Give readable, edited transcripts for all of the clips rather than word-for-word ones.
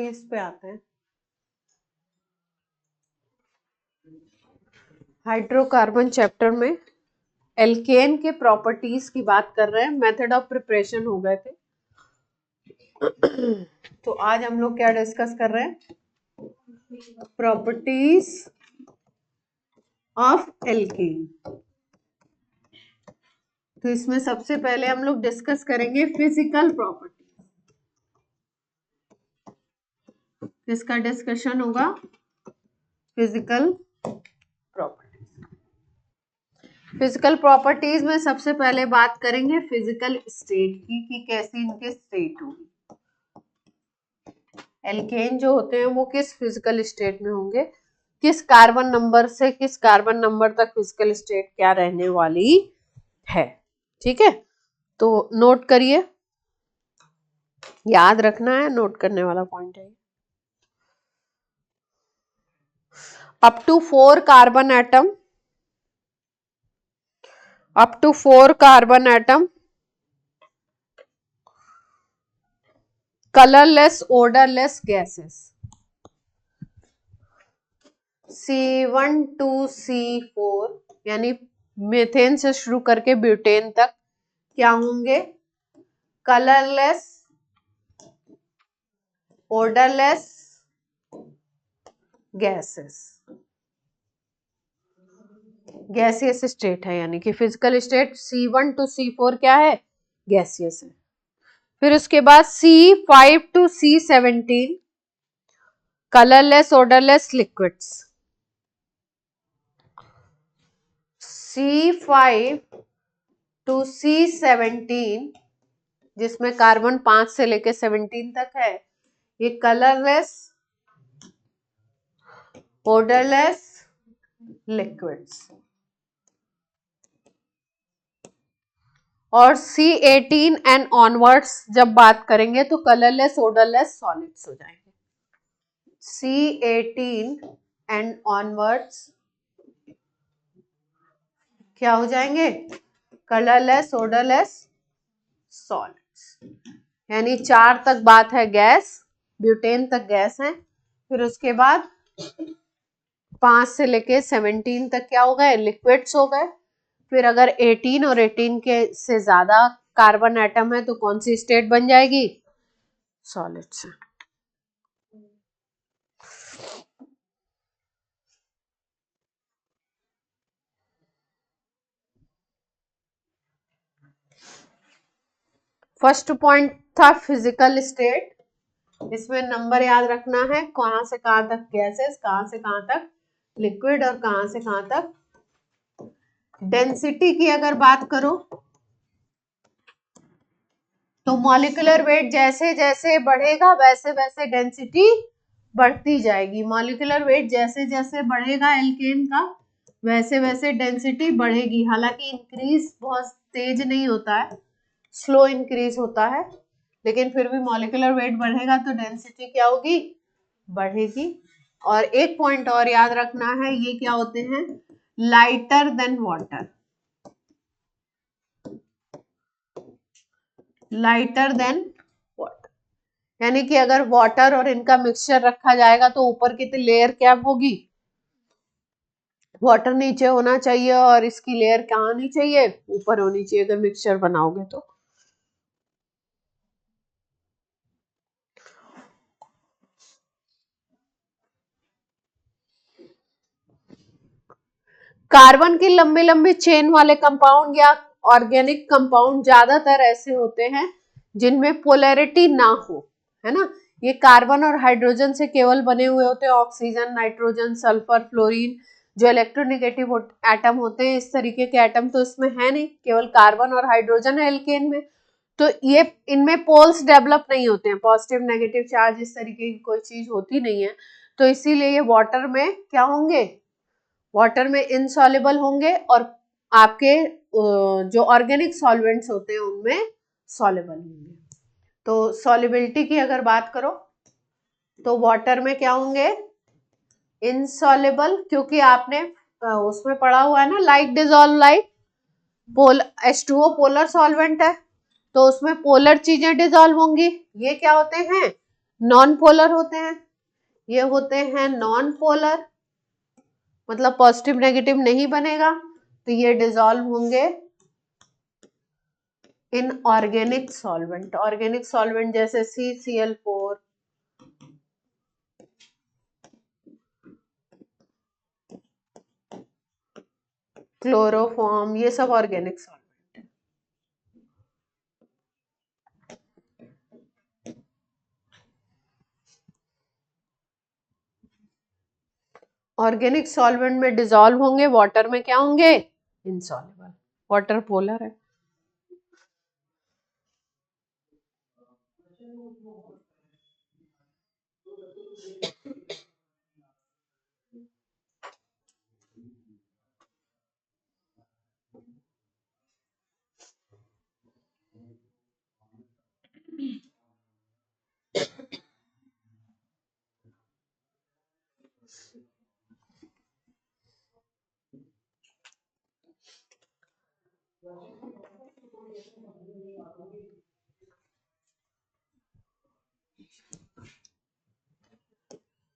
इस पे आते हैं। हाइड्रोकार्बन चैप्टर में एल्केन के प्रॉपर्टीज की बात कर रहे हैं, मेथड ऑफ प्रिपरेशन हो गए थे। तो आज हम लोग क्या डिस्कस कर रहे हैं? Properties of alkene. तो इसमें सबसे पहले हम लोग डिस्कस करेंगे फिजिकल प्रॉपर्टी। किसका डिस्कशन होगा? Physical properties. फिजिकल प्रॉपर्टीज में सबसे पहले बात करेंगे फिजिकल स्टेट की कि कैसी इनके स्टेट होगी। एल्केन जो होते हैं वो किस फिजिकल स्टेट में होंगे, किस कार्बन नंबर से किस कार्बन नंबर तक फिजिकल स्टेट क्या रहने वाली है। ठीक है, तो नोट करिए, याद रखना है, नोट करने वाला पॉइंट है। Up to 4 carbon atom, up to 4 carbon atom, colourless odourless gases, C1 to C4 यानी मीथेन से शुरू करके ब्यूटेन तक क्या होंगे? Colourless odourless gases. Gaseous state है, यानी कि physical state C1 to C4 क्या है? गैसियस है। फिर उसके बाद C5 to C17 colourless odourless liquids. C5 to C17 जिसमें कार्बन 5 से लेके 17 तक है, ये कलरलेस ओडरलेस लिक्विड्स। और C18 एंड ऑनवर्ड्स जब बात करेंगे तो कलरलेस ओडरलेस सॉलिड्स हो जाएंगे। C18 एंड ऑनवर्ड्स क्या हो जाएंगे? Colourless odourless solids. यानी 4 तक बात है गैस, ब्यूटेन तक गैस है। फिर उसके बाद 5 से लेके 17 तक क्या हो गए? लिक्विड्स हो गए। फिर अगर 18 और 18 के से ज्यादा कार्बन एटम है तो कौन सी स्टेट बन जाएगी? सॉलिड्स। फर्स्ट पॉइंट था फिजिकल स्टेट, इसमें नंबर याद रखना है, कहां से कहां तक गैसेस, कहां से कहां तक लिक्विड और कहां से कहां तक। डेंसिटी की अगर बात करो तो मॉलिक्यूलर वेट जैसे जैसे बढ़ेगा वैसे वैसे डेंसिटी बढ़ती जाएगी। मॉलिक्यूलर वेट जैसे जैसे बढ़ेगा एल्केन का वैसे वैसे डेंसिटी बढ़ेगी। हालांकि इंक्रीज बहुत तेज नहीं होता है, स्लो इंक्रीज होता है, लेकिन फिर भी मॉलिक्यूलर वेट बढ़ेगा तो डेंसिटी क्या होगी? बढ़ेगी। और एक पॉइंट और याद रखना है, ये क्या होते हैं? Lighter than water, lighter than water. यानी कि अगर वाटर और इनका मिक्सचर रखा जाएगा तो ऊपर की लेयर क्या होगी? वाटर नीचे होना चाहिए और इसकी लेयर कहाँ होनी चाहिए? ऊपर होनी चाहिए अगर मिक्सचर बनाओगे तो। कार्बन की लंबी लंबी चेन वाले कंपाउंड या ऑर्गेनिक कंपाउंड ज्यादातर ऐसे होते हैं जिनमें पोलैरिटी ना हो, है ना। ये कार्बन और हाइड्रोजन से केवल बने हुए होते हैं। ऑक्सीजन, नाइट्रोजन, सल्फर, फ्लोरीन जो इलेक्ट्रोनेगेटिव एटम होते हैं, इस तरीके के एटम तो इसमें है नहीं, केवल कार्बन और हाइड्रोजन है एल्केन में। तो ये इनमें पोल्स डेवलप नहीं होते हैं, पॉजिटिव नेगेटिव चार्ज इस तरीके की कोई चीज होती नहीं है। तो इसीलिए ये वाटर में क्या होंगे? वाटर में इनसॉल्युबल होंगे और आपके जो ऑर्गेनिक सॉल्वेंट्स होते हैं उनमें सॉल्युबल होंगे। तो सॉल्युबिलिटी की अगर बात करो तो वाटर में क्या होंगे? इनसॉल्युबल, क्योंकि आपने उसमें पढ़ा हुआ है ना, like dissolve like. H2O polar solvent है तो उसमें पोलर चीजें डिजॉल्व होंगी। ये क्या होते हैं? नॉन पोलर होते हैं, ये होते हैं नॉन पोलर, मतलब पॉजिटिव नेगेटिव नहीं बनेगा, तो ये डिसॉल्व होंगे in organic solvent. Organic solvent जैसे CCl4, क्लोरोफॉर्म, ये सब ऑर्गेनिक सॉल्वेंट। ऑर्गेनिक सॉल्वेंट में डिसॉल्व होंगे, वाटर में क्या होंगे, इनसॉल्युबल। वाटर पोलर है।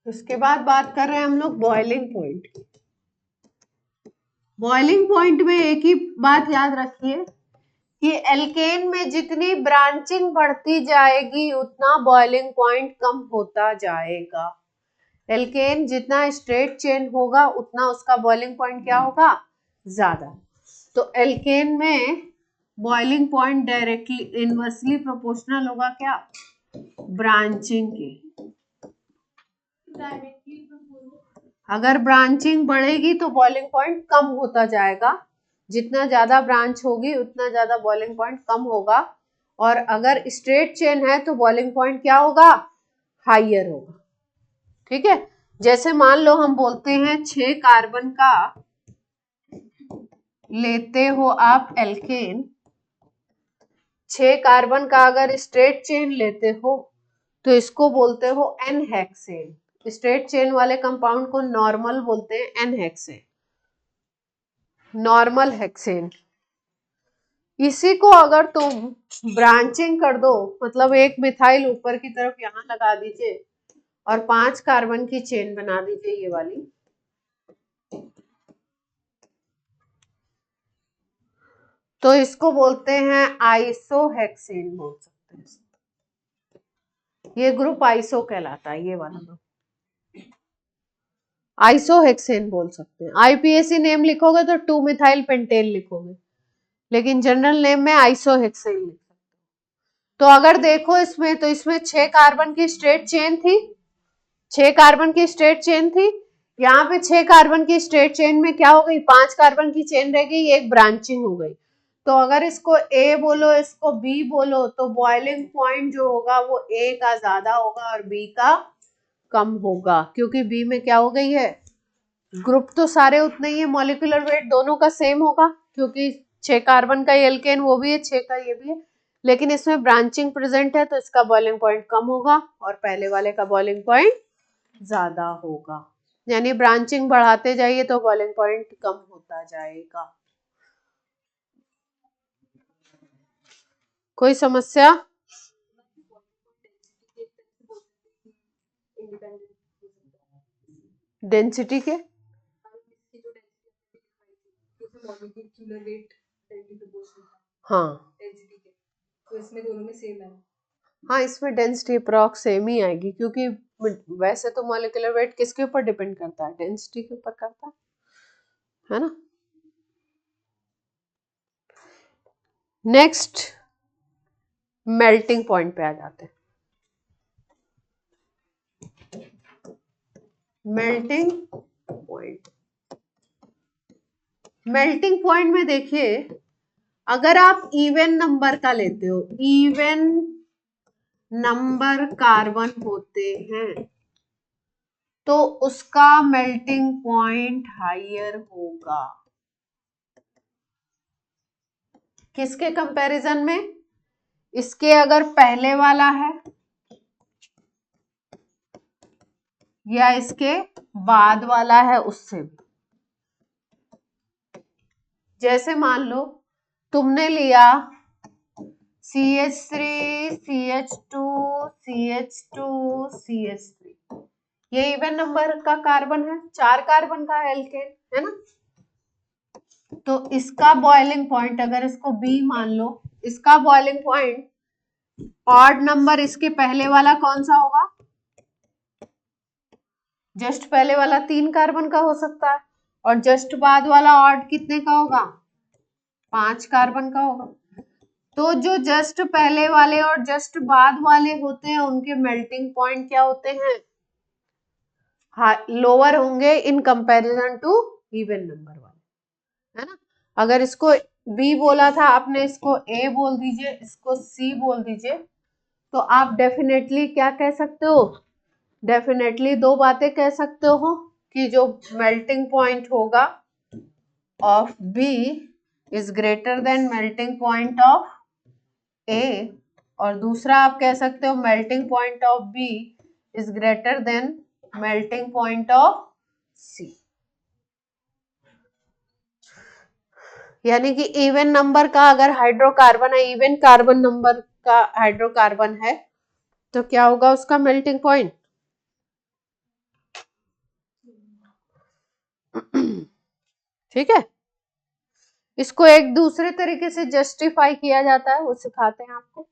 उसके बाद बात कर रहे हैं हम लोग बॉइलिंग पॉइंट की। बॉइलिंग पॉइंट में एक ही बात याद रखिए कि एल्केन में जितनी ब्रांचिंग बढ़ती जाएगी उतना बॉइलिंग पॉइंट कम होता जाएगा। एल्केन जितना स्ट्रेट चेन होगा उतना उसका बॉइलिंग पॉइंट क्या होगा, ज्यादा। तो एल्केन में boiling point directly inversely proportional होगा क्या, ब्रांचिंग के। अगर ब्रांचिंग बढ़ेगी तो बॉइलिंग पॉइंट कम होता जाएगा, जितना ज्यादा ब्रांच होगी उतना ज्यादा बॉइलिंग पॉइंट कम होगा। और अगर स्ट्रेट चेन है तो बॉइलिंग पॉइंट क्या होगा, हाइयर होगा। ठीक है, जैसे मान लो हम बोलते हैं 6 कार्बन का लेते हो आप एल्केन, 6 कार्बन का अगर स्ट्रेट चेन लेते हो तो इसको बोलते हो एन हेक्सेन। स्ट्रेट चेन वाले कंपाउंड को नॉर्मल बोलते हैं, एन हेक्सेन, नॉर्मल हेक्सेन। इसी को अगर तुम ब्रांचिंग कर दो, मतलब एक मिथाइल ऊपर की तरफ यहां लगा दीजिए और 5 कार्बन की चेन बना दीजिए, ये वाली, तो इसको बोलते हैं आइसोहेक्सेन बोल सकते हैं। ये ग्रुप आइसो कहलाता है, ये वाला ग्रुप आइसोहेक्सेन बोल सकते हैं। आईपीएसी नेम लिखोगे तो 2 मिथाइल पेंटेन लिखोगे, लेकिन जनरल नेम में आइसोहेक्सेन लिख सकते हो। तो अगर देखो इसमें, तो इसमें 6 कार्बन की स्ट्रेट चेन थी, 6 कार्बन की स्ट्रेट चेन थी। यहाँ पे 6 कार्बन की स्ट्रेट चेन में क्या हो गई, 5 कार्बन की चेन रह गई, एक ब्रांचिंग हो गई। तो अगर इसको ए बोलो, इसको बी बोलो, तो बॉइलिंग पॉइंट जो होगा वो ए का ज्यादा होगा और बी का कम होगा, क्योंकि बी में क्या हो गई है, ग्रुप तो सारे उतने ही है, मॉलिक्यूलर वेट दोनों का सेम होगा, क्योंकि 6 कार्बन का एल्केन वो भी है, 6 का ये भी है, लेकिन इसमें ब्रांचिंग प्रेजेंट है तो इसका बॉइलिंग पॉइंट कम होगा और पहले वाले का बॉइलिंग पॉइंट ज्यादा होगा। यानी ब्रांचिंग बढ़ाते जाइए तो बॉइलिंग पॉइंट कम होता जाएगा। कोई समस्या? डेंसिटी के हाँ, तो इसमें दोनों में सेम है। हाँ, इसमें डेंसिटी अप्रॉक्स सेम ही आएगी, क्योंकि वैसे तो मॉलिक्यूलर वेट किसके ऊपर डिपेंड करता है, डेंसिटी के ऊपर करता है ना। नेक्स्ट मेल्टिंग पॉइंट पे आ जाते हैं। मेल्टिंग पॉइंट, मेल्टिंग पॉइंट में देखिए, अगर आप इवन नंबर का लेते हो, इवन नंबर कार्बन होते हैं तो उसका मेल्टिंग पॉइंट हाइयर होगा। किसके कंपैरिजन में, इसके अगर पहले वाला है या इसके बाद वाला है उससे भी। जैसे मान लो तुमने लिया CH3 CH2 CH2 CH3, ये इवन नंबर का कार्बन है, 4 कार्बन का एल्केन है ना। तो इसका बॉइलिंग पॉइंट, अगर इसको B मान लो, इसका बॉइलिंग पॉइंट ऑड नंबर इसके पहले वाला कौन सा होगा, जस्ट पहले वाला 3 कार्बन का हो सकता है, और जस्ट बाद वाला ऑड कितने का होगा, 5 कार्बन का होगा। तो जो जस्ट पहले वाले और जस्ट बाद वाले होते हैं उनके मेल्टिंग पॉइंट क्या होते हैं, लोअर होंगे in comparison to even number वाले, है ना। अगर इसको B बोला था आपने, इसको A बोल दीजिए, इसको C बोल दीजिए, तो आप डेफिनेटली क्या कह सकते हो, डेफिनेटली 2 बातें कह सकते हो कि जो मेल्टिंग पॉइंट होगा of B is greater than melting point of A, और दूसरा आप कह सकते हो melting point of B is greater than melting point of C। यानी कि इवन नंबर का अगर हाइड्रोकार्बन है, इवन कार्बन नंबर का हाइड्रोकार्बन है, तो क्या होगा उसका मेल्टिंग पॉइंट, ठीक है। इसको एक दूसरे तरीके से जस्टिफाई किया जाता है, वो सिखाते हैं आपको।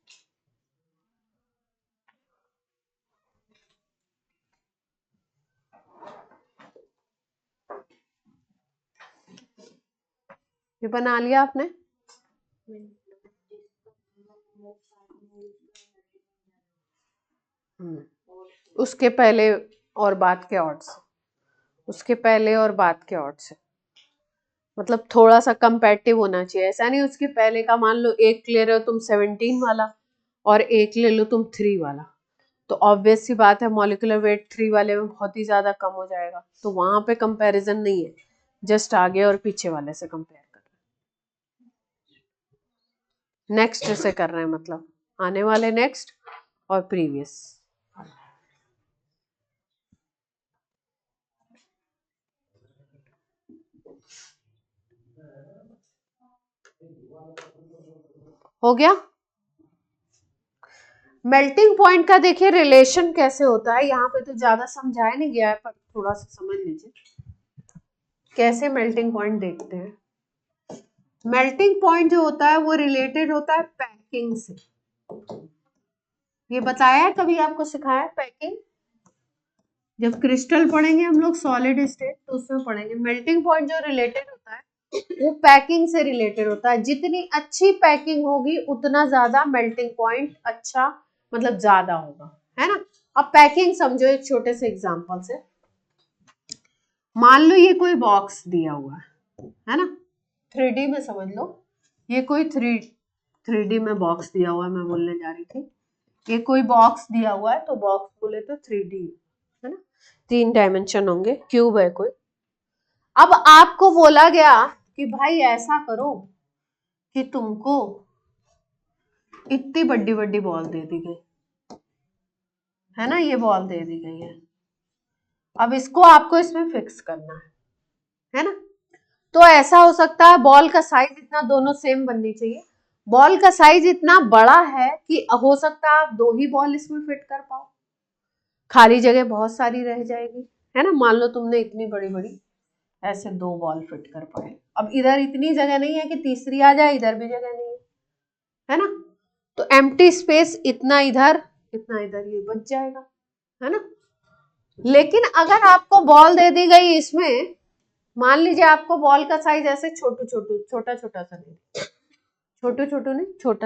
ये बना लिया आपने, उसके पहले और बाद के ऑड से, उसके पहले और बाद के ऑड से, मतलब थोड़ा सा कंपैरेटिव होना चाहिए। ऐसा नहीं उसके पहले का मान लो एक ले रहे हो तुम 17 वाला और एक ले लो तुम 3 वाला, तो ऑब्वियस सी बात है मॉलिक्यूलर वेट 3 वाले में बहुत ही ज्यादा कम हो जाएगा, तो वहां पे कंपैरिजन नहीं है, जस्ट आगे और पीछे वाले से कंपेयर कर रहे हैं, नेक्स्ट से कर रहे हैं, मतलब आने वाले नेक्स्ट और प्रीवियस। हो गया। मेल्टिंग पॉइंट का देखिए रिलेशन कैसे होता है, यहाँ पे तो ज्यादा समझाया नहीं गया है, पर थोड़ा सा समझ लीजिए कैसे मेल्टिंग पॉइंट देखते हैं। मेल्टिंग पॉइंट जो होता है वो रिलेटेड होता है पैकिंग से, ये बताया है कभी आपको, सिखाया है पैकिंग, जब क्रिस्टल पढ़ेंगे हम लोग सॉलिड स्टेट तो उसमें पढ़ेंगे। मेल्टिंग पॉइंट जो रिलेटेड होता है वो पैकिंग से रिलेटेड होता है, जितनी अच्छी पैकिंग होगी उतना ज्यादा मेल्टिंग पॉइंट अच्छा, मतलब ज्यादा होगा, है ना। अब पैकिंग समझो एक छोटे से एग्जांपल से, मान लो ये कोई बॉक्स दिया हुआ है ना, 3D में समझ लो, ये कोई 3D में बॉक्स दिया हुआ है, मैं बोलने जा रही थी, ये कोई बॉक्स दिया हुआ है, तो बॉक्स बोले तो 3D है ना, 3 डायमेंशन होंगे, क्यूब है कोई। अब आपको बोला गया कि भाई ऐसा करो कि तुमको इतनी बड़ी बड़ी बॉल दे दी गई है ना, ये बॉल दे दी गई है, अब इसको आपको इसमें फिक्स करना है ना। तो ऐसा हो सकता है बॉल का साइज इतना, दोनों सेम बननी चाहिए, बॉल का साइज इतना बड़ा है कि हो सकता है आप 2 ही बॉल इसमें फिट कर पाओ, खाली जगह बहुत सारी रह जाएगी, है ना। मान लो तुमने इतनी बड़ी बड़ी ऐसे 2 बॉल फिट कर पाए, अब इधर इतनी जगह नहीं है कि तीसरी आ जाए, इधर भी जगह नहीं है ना, तो एम्प्टी स्पेस इतना इधर ये बच जाएगा, है ना। लेकिन अगर आपको बॉल दे दी गई इसमें, मान लीजिए आपको बॉल का साइज ऐसे छोटा छोटा सा दे, छोटा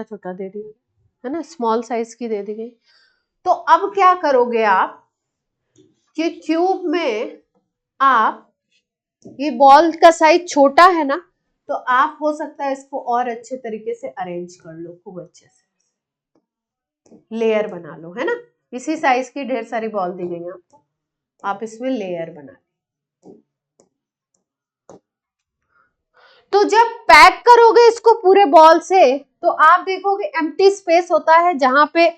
छोटा दे दिया, है ना, स्मॉल साइज की दे दी गई, तो अब क्या करोगे आप कि क्यूब में आप, ये बॉल का साइज छोटा है ना, तो आप हो सकता है इसको और अच्छे तरीके से अरेंज कर लो, खूब अच्छे से लेयर बना लो, है ना। इसी साइज की ढेर सारी बॉल दी गई आपको, आप इसमें लेयर बना लो, तो जब पैक करोगे इसको पूरे बॉल से, तो आप देखोगे एम्प्टी स्पेस होता है, जहां पे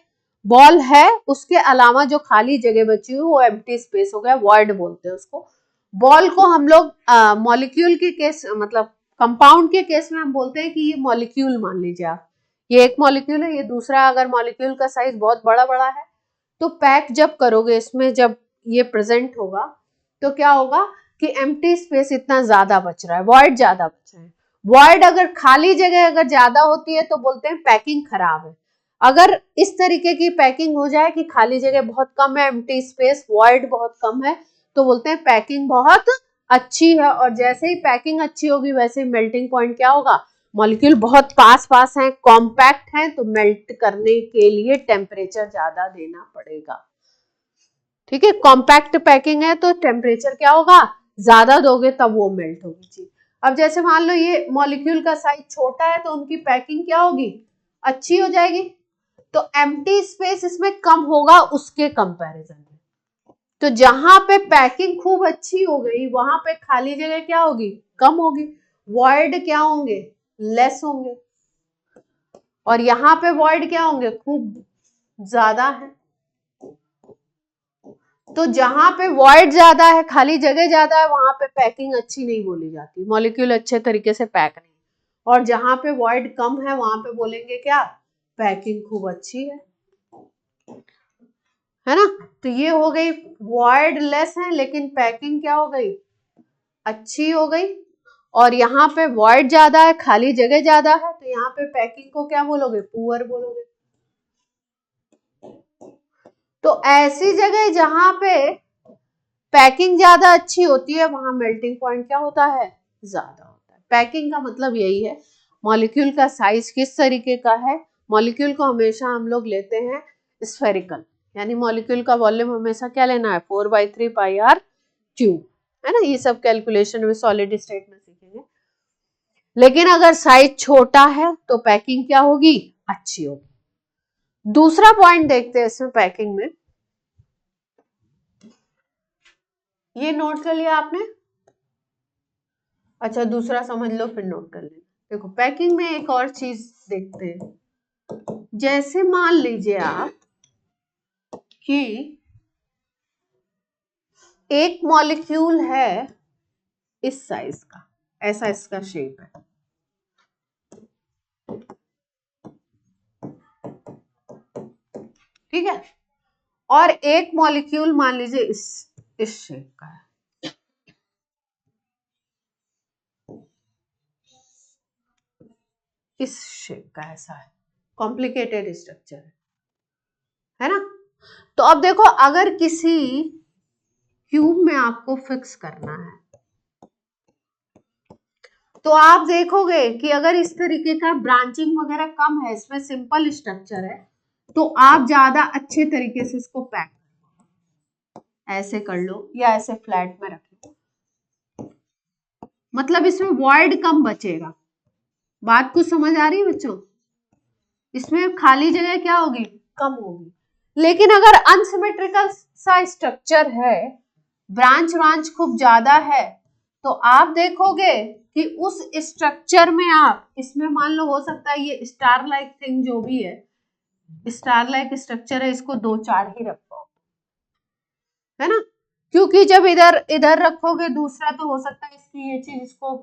बॉल है उसके अलावा जो खाली जगह बची हुई वो एम्प्टी स्पेस हो गया, वॉइड बोलते हैं उसको। बॉल को हम लोग मॉलिक्यूल के केस, मतलब कंपाउंड के केस में हम बोलते हैं कि ये मॉलिक्यूल मान लीजिए आप, ये एक मॉलिक्यूल है, ये दूसरा। अगर मॉलिक्यूल का साइज बहुत बड़ा बड़ा है तो पैक जब करोगे इसमें, जब ये प्रेजेंट होगा तो क्या होगा कि एम्प्टी स्पेस इतना ज्यादा बच रहा है, वॉइड ज्यादा बच रहा है। वॉइड अगर खाली जगह अगर ज्यादा होती है तो बोलते हैं पैकिंग खराब है। अगर इस तरीके की पैकिंग हो जाए कि खाली जगह बहुत कम है, एम्प्टी स्पेस वॉइड बहुत कम है, तो बोलते हैं पैकिंग बहुत अच्छी है। और जैसे ही पैकिंग अच्छी होगी वैसे ही मेल्टिंग पॉइंट क्या होगा, मॉलिक्यूल बहुत पास पास हैं, कॉम्पैक्ट हैं, तो मेल्ट करने के लिए टेम्परेचर ज्यादा देना पड़ेगा। ठीक है, कॉम्पैक्ट पैकिंग है तो टेम्परेचर क्या होगा, ज्यादा दोगे तब वो मेल्ट होगी चीज। अब जैसे मान लो ये मॉलिक्यूल का साइज छोटा है तो उनकी पैकिंग क्या होगी, अच्छी हो जाएगी। तो एम्प्टी स्पेस इसमें कम होगा उसके कंपैरिजन में। तो जहां पे पैकिंग खूब अच्छी हो गई वहां पे खाली जगह क्या होगी, कम होगी, वॉइड क्या होंगे, लेस होंगे। और यहाँ पे वॉइड क्या होंगे, खूब ज्यादा है। तो जहां पे वॉइड ज्यादा है, खाली जगह ज्यादा है, वहां पे पैकिंग अच्छी नहीं बोली जाती, मॉलिक्यूल अच्छे तरीके से पैक नहीं। और जहां पे वॉइड कम है वहां पे बोलेंगे क्या, पैकिंग खूब अच्छी है ना। तो ये हो गई, वॉइड लेस है लेकिन पैकिंग क्या हो गई, अच्छी हो गई। और यहाँ पे वॉइड ज्यादा है, खाली जगह ज्यादा है, तो यहाँ पे पैकिंग को क्या बोलोगे, पुअर बोलोगे। तो ऐसी जगह जहां पे पैकिंग ज्यादा अच्छी होती है वहां मेल्टिंग पॉइंट क्या होता है, ज्यादा होता है। पैकिंग का मतलब यही है, मॉलिक्यूल का साइज किस तरीके का है। मॉलिक्यूल को हमेशा हम लोग लेते हैं स्फेरिकल, यानी मॉलिक्यूल का वॉल्यूम हमेशा क्या लेना है, 4/3 पाई आर क्यूब, है ना। ये सब कैलकुलेशन में सॉलिड स्टेट में सीखेंगे। लेकिन अगर साइज छोटा है तो पैकिंग क्या होगी, अच्छी होगी। दूसरा पॉइंट देखते हैं इसमें पैकिंग में, ये नोट कर लिया आपने। अच्छा, दूसरा समझ लो फिर नोट कर लेना। देखो पैकिंग में एक और चीज देखते हैं। जैसे मान लीजिए आप कि एक मॉलिक्यूल है इस साइज का, ऐसा इसका शेप है, ठीक है। और एक मॉलिक्यूल मान लीजिए इस शेप का है, इस शेप का ऐसा है, कॉम्प्लिकेटेड स्ट्रक्चर है ना। तो अब देखो अगर किसी क्यूब में आपको फिक्स करना है तो आप देखोगे कि अगर इस तरीके का ब्रांचिंग वगैरह कम है, इसमें सिंपल स्ट्रक्चर है, तो आप ज्यादा अच्छे तरीके से इसको पैक ऐसे कर लो या ऐसे फ्लैट में रख लो, मतलब इसमें वॉइड कम बचेगा। बात कुछ समझ आ रही है बच्चों, इसमें खाली जगह क्या होगी, कम होगी। लेकिन अगर अनसिमेट्रिकल सा स्ट्रक्चर है, ब्रांच ब्रांच खूब ज्यादा है, तो आप देखोगे कि उस स्ट्रक्चर में आप इसमें मान लो हो सकता है ये स्टार लाइक थिंग जो भी है, स्टार लाइक स्ट्रक्चर है, इसको 2-4 ही रखो, है ना। क्योंकि जब इधर इधर रखोगे दूसरा तो हो सकता है इसकी ये चीज इसको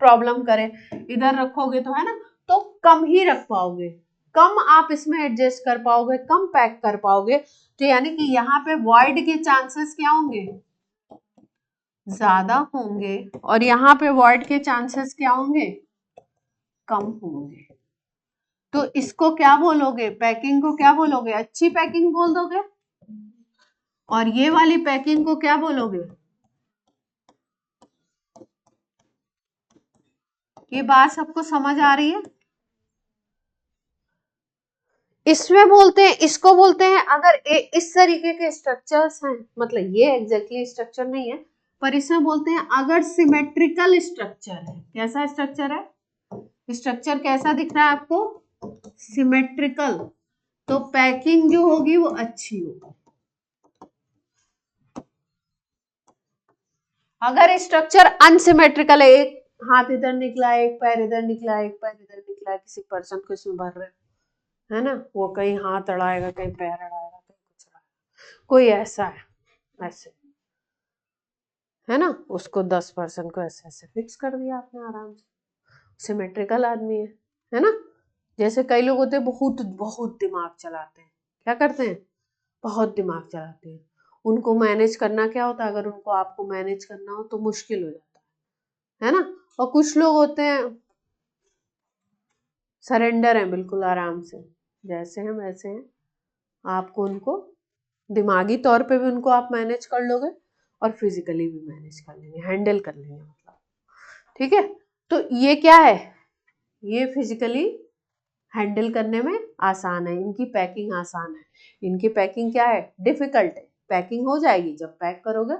प्रॉब्लम करे, इधर रखोगे तो, है ना, तो कम ही रख पाओगे, कम आप इसमें एडजस्ट कर पाओगे, कम पैक कर पाओगे। तो यानी कि यहाँ पे वॉइड के चांसेस क्या होंगे, ज्यादा होंगे, और यहाँ पे वॉइड के चांसेस क्या होंगे, कम होंगे। तो इसको क्या बोलोगे, पैकिंग को क्या बोलोगे, अच्छी पैकिंग बोल दोगे। और ये वाली पैकिंग को क्या बोलोगे, ये बात सबको समझ आ रही है। इसमें बोलते हैं, इसको बोलते हैं, अगर इस तरीके के स्ट्रक्चर्स हैं, मतलब ये एग्जैक्टली स्ट्रक्चर नहीं है, पर इसमें बोलते हैं अगर सिमेट्रिकल स्ट्रक्चर है, कैसा स्ट्रक्चर है, स्ट्रक्चर कैसा दिख रहा है आपको, सिमेट्रिकल, तो पैकिंग जो होगी वो अच्छी होगी। अगर स्ट्रक्चर अनसिमेट्रिकल है, एक हाथ इधर निकला है, एक पैर इधर निकला है, एक पैर इधर निकला है, किसी पर्सन को इसमें भर रहे है ना, वो कहीं हाथ अड़ाएगा, कहीं पैर अड़ाएगा, कहीं कुछ अड़ाएगा, कोई ऐसा है ऐसे, है ना, उसको 10% को ऐसे ऐसे फिक्स कर दिया आपने आराम से, सिमेट्रिकल आदमी है ना। जैसे कई लोग होते हैं बहुत बहुत दिमाग चलाते हैं, क्या करते हैं, बहुत दिमाग चलाते हैं, उनको मैनेज करना क्या होता है, अगर उनको आपको मैनेज करना हो तो मुश्किल हो जाता है ना। और कुछ लोग होते हैं सरेंडर हैं, बिल्कुल आराम से, जैसे हैं वैसे हैं, आपको उनको दिमागी तौर पे भी उनको आप मैनेज कर लोगे और फिजिकली भी मैनेज कर लेंगे, हैंडल कर लेंगे मतलब, ठीक है। तो ये क्या है, ये फिजिकली हैंडल करने में आसान है, इनकी पैकिंग आसान है, इनकी पैकिंग क्या है, डिफिकल्ट है। पैकिंग हो जाएगी, जब पैक करोगे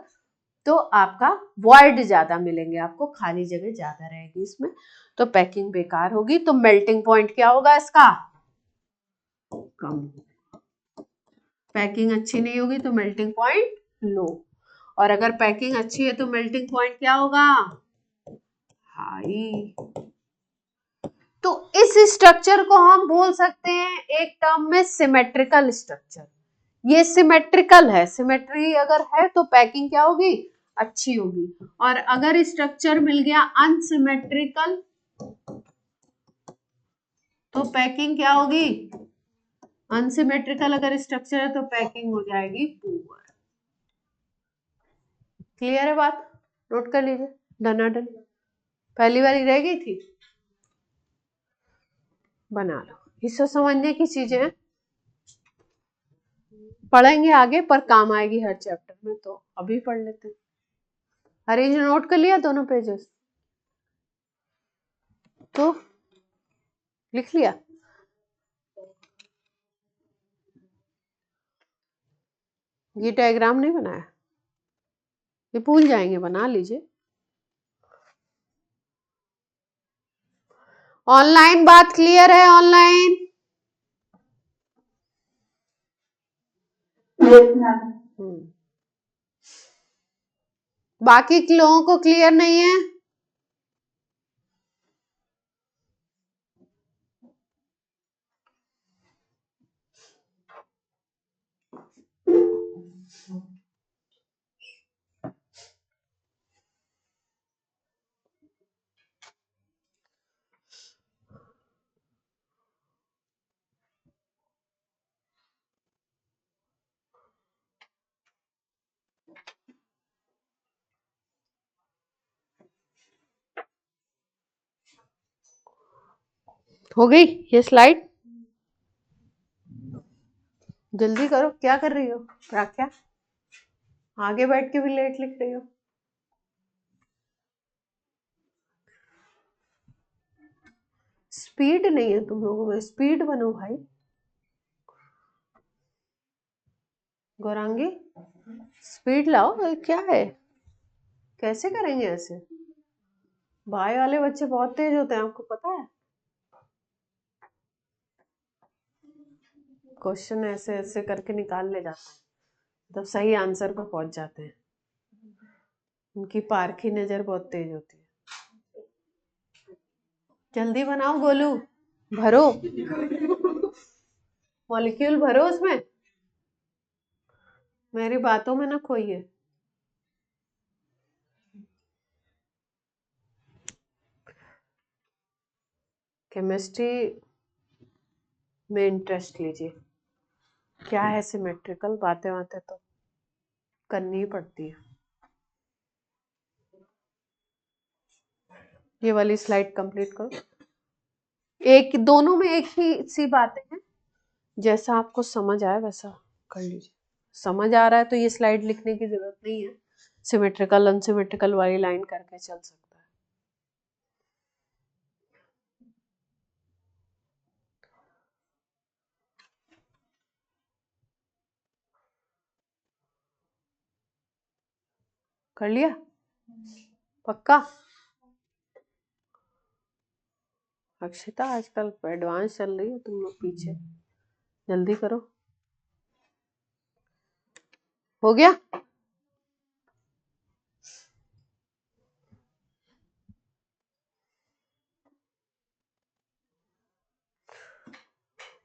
तो आपका वॉइड ज्यादा मिलेंगे, आपको खाली जगह ज्यादा रहेगी इसमें, तो पैकिंग बेकार होगी, तो मेल्टिंग पॉइंट क्या होगा इसका, कम। पैकिंग अच्छी नहीं होगी तो मेल्टिंग पॉइंट लो, और अगर पैकिंग अच्छी है तो मेल्टिंग पॉइंट क्या होगा, हाई। तो इस स्ट्रक्चर को हम बोल सकते हैं एक टर्म में सिमेट्रिकल स्ट्रक्चर। ये सिमेट्रिकल है, सिमेट्री अगर है तो पैकिंग क्या होगी, अच्छी होगी। और अगर स्ट्रक्चर मिल गया अनसिमेट्रिकल तो पैकिंग क्या होगी, अनसिमेट्रिकल अगर स्ट्रक्चर है तो पैकिंग हो जाएगी पुअर। क्लियर है बात, नोट कर लीजिए, डनाडन। पहली बार रह गई थी, बना लो, इससे समझने की चीजें हैं, पढ़ेंगे आगे पर काम आएगी हर चैप्टर में, तो अभी पढ़ लेते हैं। अरेंज नोट कर लिया दोनों पेजेस, तो लिख लिया, ये डायग्राम नहीं बनाया, ये भूल जाएंगे, बना लीजिए। ऑनलाइन बात क्लियर है, ऑनलाइन, बाकी लोगों को क्लियर नहीं है, हो गई ये स्लाइड, जल्दी करो, क्या कर रही हो प्राख्या, आगे बैठ के भी लेट लिख रही हो। स्पीड नहीं है तुम लोगों में, स्पीड बनो भाई। गौरांगी स्पीड लाओ, क्या है, कैसे करेंगे ऐसे, भाई वाले बच्चे बहुत तेज होते हैं, आपको पता है, क्वेश्चन ऐसे ऐसे करके निकाल ले जाते हैं, तब सही आंसर पर पहुंच जाते हैं, उनकी पारखी नजर बहुत तेज होती है। जल्दी बनाओ गोलू, भरो मॉलिक्यूल भरो उसमें, मेरी बातों में ना खोइए। केमिस्ट्री में इंटरेस्ट लीजिए, क्या है सिमेट्रिकल, बातें बातें तो करनी ही पड़ती है। ये वाली स्लाइड कंप्लीट करो, एक दोनों में एक ही सी बातें हैं, जैसा आपको समझ आए वैसा कर लीजिए। समझ आ रहा है तो ये स्लाइड लिखने की जरूरत नहीं है, सिमेट्रिकल अनसिमेट्रिकल वाली लाइन करके चल सकता है। कर लिया पक्का। अक्षिता आजकल एडवांस चल रही है, तुम लोग पीछे, जल्दी करो, हो गया।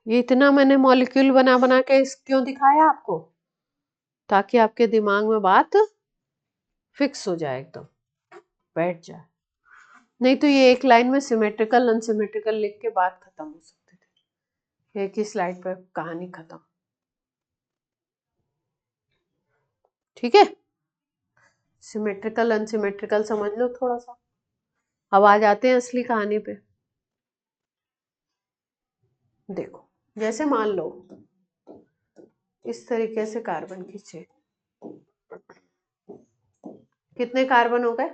ये इतना मैंने मॉलिक्यूल बना बना के क्यों दिखाया आपको, ताकि आपके दिमाग में बात फिक्स हो जाए, एकदम बैठ जाए, नहीं तो ये एक लाइन में सिमेट्रिकल अनसिमेट्रिकल लिख के बात खत्म हो सकती थी। एक ही स्लाइड पे कहानी खत्म। ठीक है, सिमेट्रिकल अनसिमेट्रिकल समझ लो थोड़ा सा। अब आ जाते हैं असली कहानी पे। देखो, जैसे मान लो इस तरीके से कार्बन खींचे, कितने कार्बन हो गए?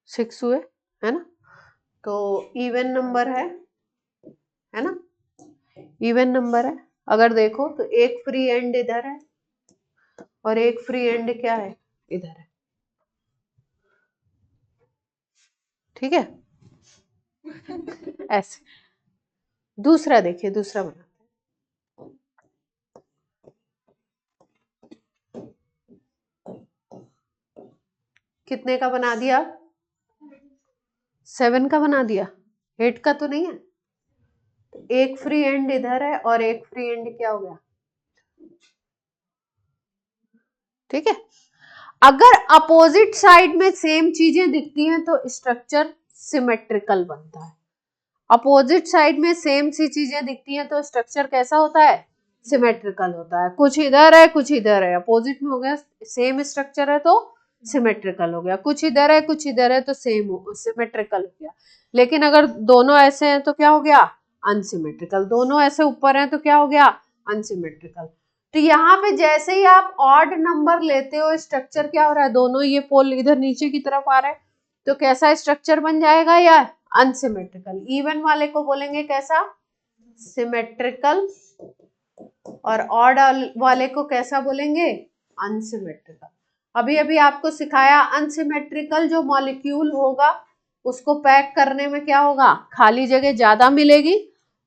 6 हुए, है ना? तो इवन नंबर है ना? इवन नंबर है। अगर देखो तो एक फ्री एंड इधर है और एक फ्री एंड क्या है? इधर है। ठीक है, ऐसे। दूसरा देखिए, दूसरा बना, कितने का बना दिया? 7 का बना दिया, 8 का तो नहीं है। एक फ्री एंड इधर है और एक फ्री एंड क्या हो गया? ठीक है, अगर अपोजिट साइड में सेम चीजें दिखती हैं तो स्ट्रक्चर सिमेट्रिकल बनता है। अपोजिट साइड में सेम सी चीजें दिखती हैं तो स्ट्रक्चर कैसा होता है? सिमेट्रिकल होता है। कुछ इधर है कुछ इधर है, अपोजिट में हो गया, सेम स्ट्रक्चर है तो सिमेट्रिकल हो गया। कुछ इधर है कुछ इधर है तो सेम सिमेट्रिकल हो गया। लेकिन अगर दोनों ऐसे हैं तो क्या हो गया? अनसिमेट्रिकल। दोनों ऐसे ऊपर हैं तो क्या हो गया? अनसिमेट्रिकल। तो यहाँ पे जैसे ही आप ऑड नंबर लेते हो, स्ट्रक्चर क्या हो रहा है? दोनों ये पोल इधर नीचे की तरफ आ रहा है तो कैसा स्ट्रक्चर बन जाएगा यार? अनसिमेट्रिकल। इवन वाले को बोलेंगे कैसा? सिमेट्रिकल। और ऑड वाले को कैसा बोलेंगे? अनसिमेट्रिकल। अभी अभी आपको सिखाया, अनसिमेट्रिकल जो मॉलिक्यूल होगा उसको पैक करने में क्या होगा? खाली जगह ज्यादा मिलेगी।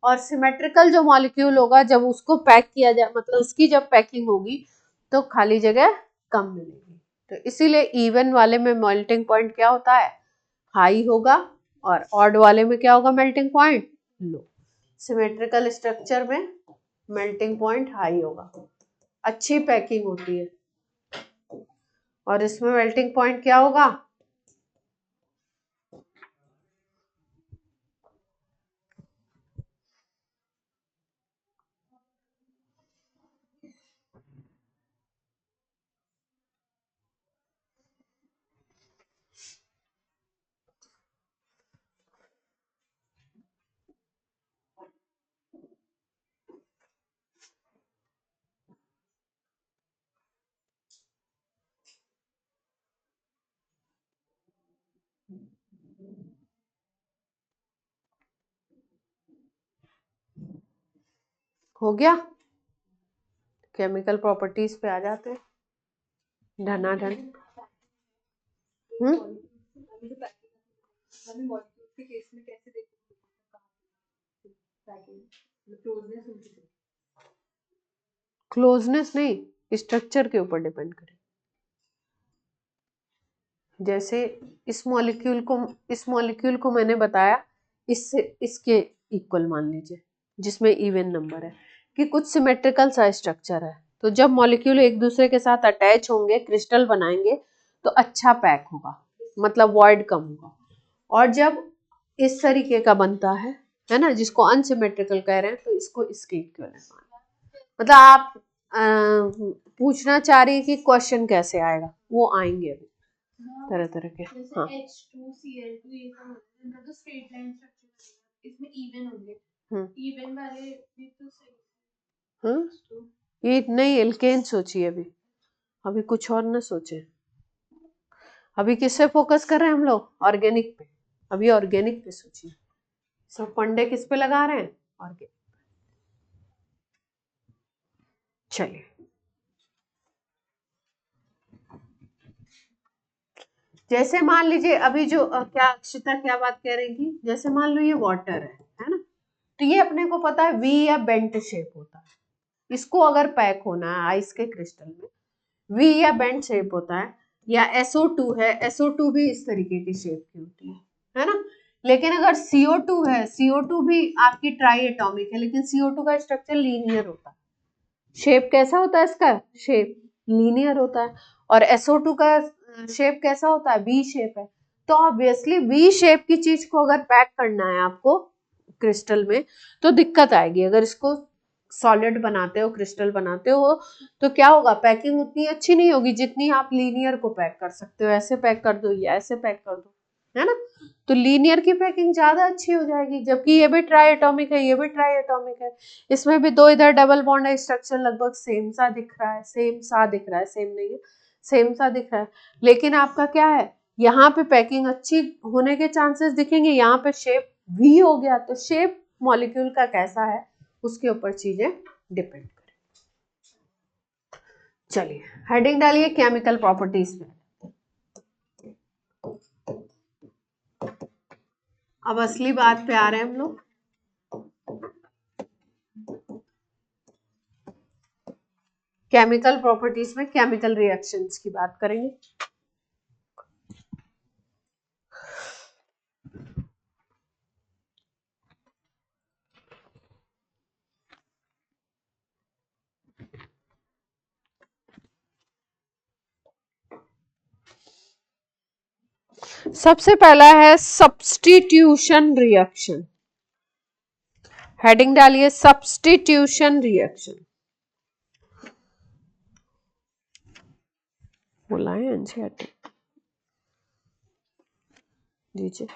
और सिमेट्रिकल जो मॉलिक्यूल होगा जब उसको पैक किया जाए, मतलब उसकी जब पैकिंग होगी तो खाली जगह कम मिलेगी। तो इसीलिए इवन वाले में मेल्टिंग पॉइंट क्या होता है? हाई होगा। और ऑड वाले में क्या होगा? मेल्टिंग पॉइंट लो। सिमेट्रिकल स्ट्रक्चर में मेल्टिंग पॉइंट हाई होगा, अच्छी पैकिंग होती है। और इसमें मेल्टिंग पॉइंट क्या होगा? हो गया। केमिकल प्रॉपर्टीज पे आ जाते हैं धनाधन। क्लोजनेस नहीं, स्ट्रक्चर के ऊपर डिपेंड करे। जैसे इस मॉलिक्यूल को मैंने बताया इससे इसके इक्वल मान लीजिए, जिसमें इवन नंबर है, कि कुछ सिमेट्रिकल सा स्ट्रक्चर है। तो जब मॉलिक्यूल एक दूसरे के साथ अटैच होंगे, क्रिस्टल बनाएंगे तो अच्छा पैक होगा, मतलब वॉइड कम होगा। और जब इस तरीके का बनता है ना, जिसको अनसिमेट्रिकल कह रहे हैं, तो इसको इसके इक्वल है। मतलब आप पूछना चाह रही है कि क्वेश्चन कैसे आएगा, वो आएंगे अभी तरह तरह के। हाँ, H2Cl2 ये सब तो स्ट्रेट लाइन स्ट्रक्चर, इसमें इवन होंगे। इवन वाले भी तो सही। हाँ, ये नहीं एल्केन सोचिए अभी, अभी कुछ और ना सोचे। अभी किस पे फोकस कर रहे हैं हम लोग? ऑर्गेनिक पे। अभी ऑर्गेनिक पे सोचिए। सब फंडे किस पे लगा रहे हैं? ऑर्गेनिक। चलिए, जैसे मान लीजिए अभी जो क्या अक्षिता क्या बात कह रही थी, जैसे मान लो ये वाटर है ना? तो ये अपने को पता है वी या बेंट शेप होता है। इसको अगर पैक होना है आइस के क्रिस्टल में, वी या बेंट शेप होता है। या SO2 है, SO2 भी इस तरीके की शेप की होती है ना? लेकिन अगर CO2 है, CO2 भी आपकी ट्राई एटॉमिक है, लेकिन CO2 का स्ट्रक्चर लीनियर होता है। शेप कैसा होता है इसका? शेप लीनियर होता है। और SO2 का शेप कैसा होता है? वी शेप है। तो ऑब्वियसली वी शेप की चीज को अगर पैक करना है आपको, क्रिस्टल में तो दिक्कत आएगी। अगर इसको सॉलिड बनाते हो, क्रिस्टल बनाते हो, तो क्या होगा, पैकिंग उतनी अच्छी नहीं होगी जितनी आप लीनियर को पैक कर सकते हो। ऐसे पैक कर दो या ऐसे पैक कर दो, है ना, तो लीनियर की पैकिंग ज्यादा अच्छी हो जाएगी। जबकि ये भी ट्राई एटॉमिक है, ये भी ट्राई एटॉमिक है, इसमें भी दो इधर डबल बॉन्ड है, स्ट्रक्चर लगभग सेम सा दिख रहा है, सेम सा दिख रहा है, सेम नहीं है, सेम सा दिख रहा है। लेकिन आपका क्या है, यहाँ पे पैकिंग अच्छी होने के चांसेस दिखेंगे, यहाँ पे शेप वी हो गया, तो शेप मॉलिक्यूल का कैसा है उसके ऊपर चीजें डिपेंड करें। चलिए हेडिंग डालिए केमिकल प्रॉपर्टीज में। अब असली बात पे आ रहे हैं हम लोग। केमिकल प्रॉपर्टीज में केमिकल रिएक्शंस की बात करेंगे। सबसे पहला है सब्स्टिट्यूशन रिएक्शन। हेडिंग डालिए सब्स्टिट्यूशन रिएक्शन। बोला है एनसीईआरटी दीजिए।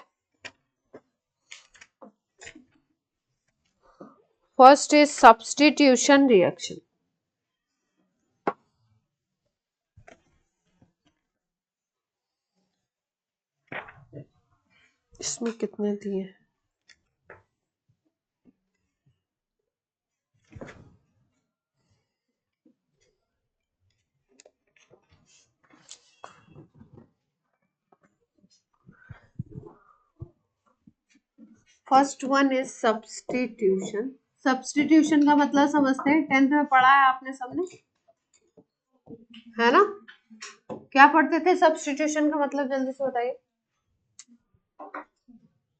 First is substitution reaction. इसमें कितने दिए? First one is substitution. Substitution का मतलब समझते हैं, 10th में पढ़ा है आपने सबने, है ना? क्या पढ़ते थे? सब्स्टिट्यूशन का मतलब जल्दी से बताइए।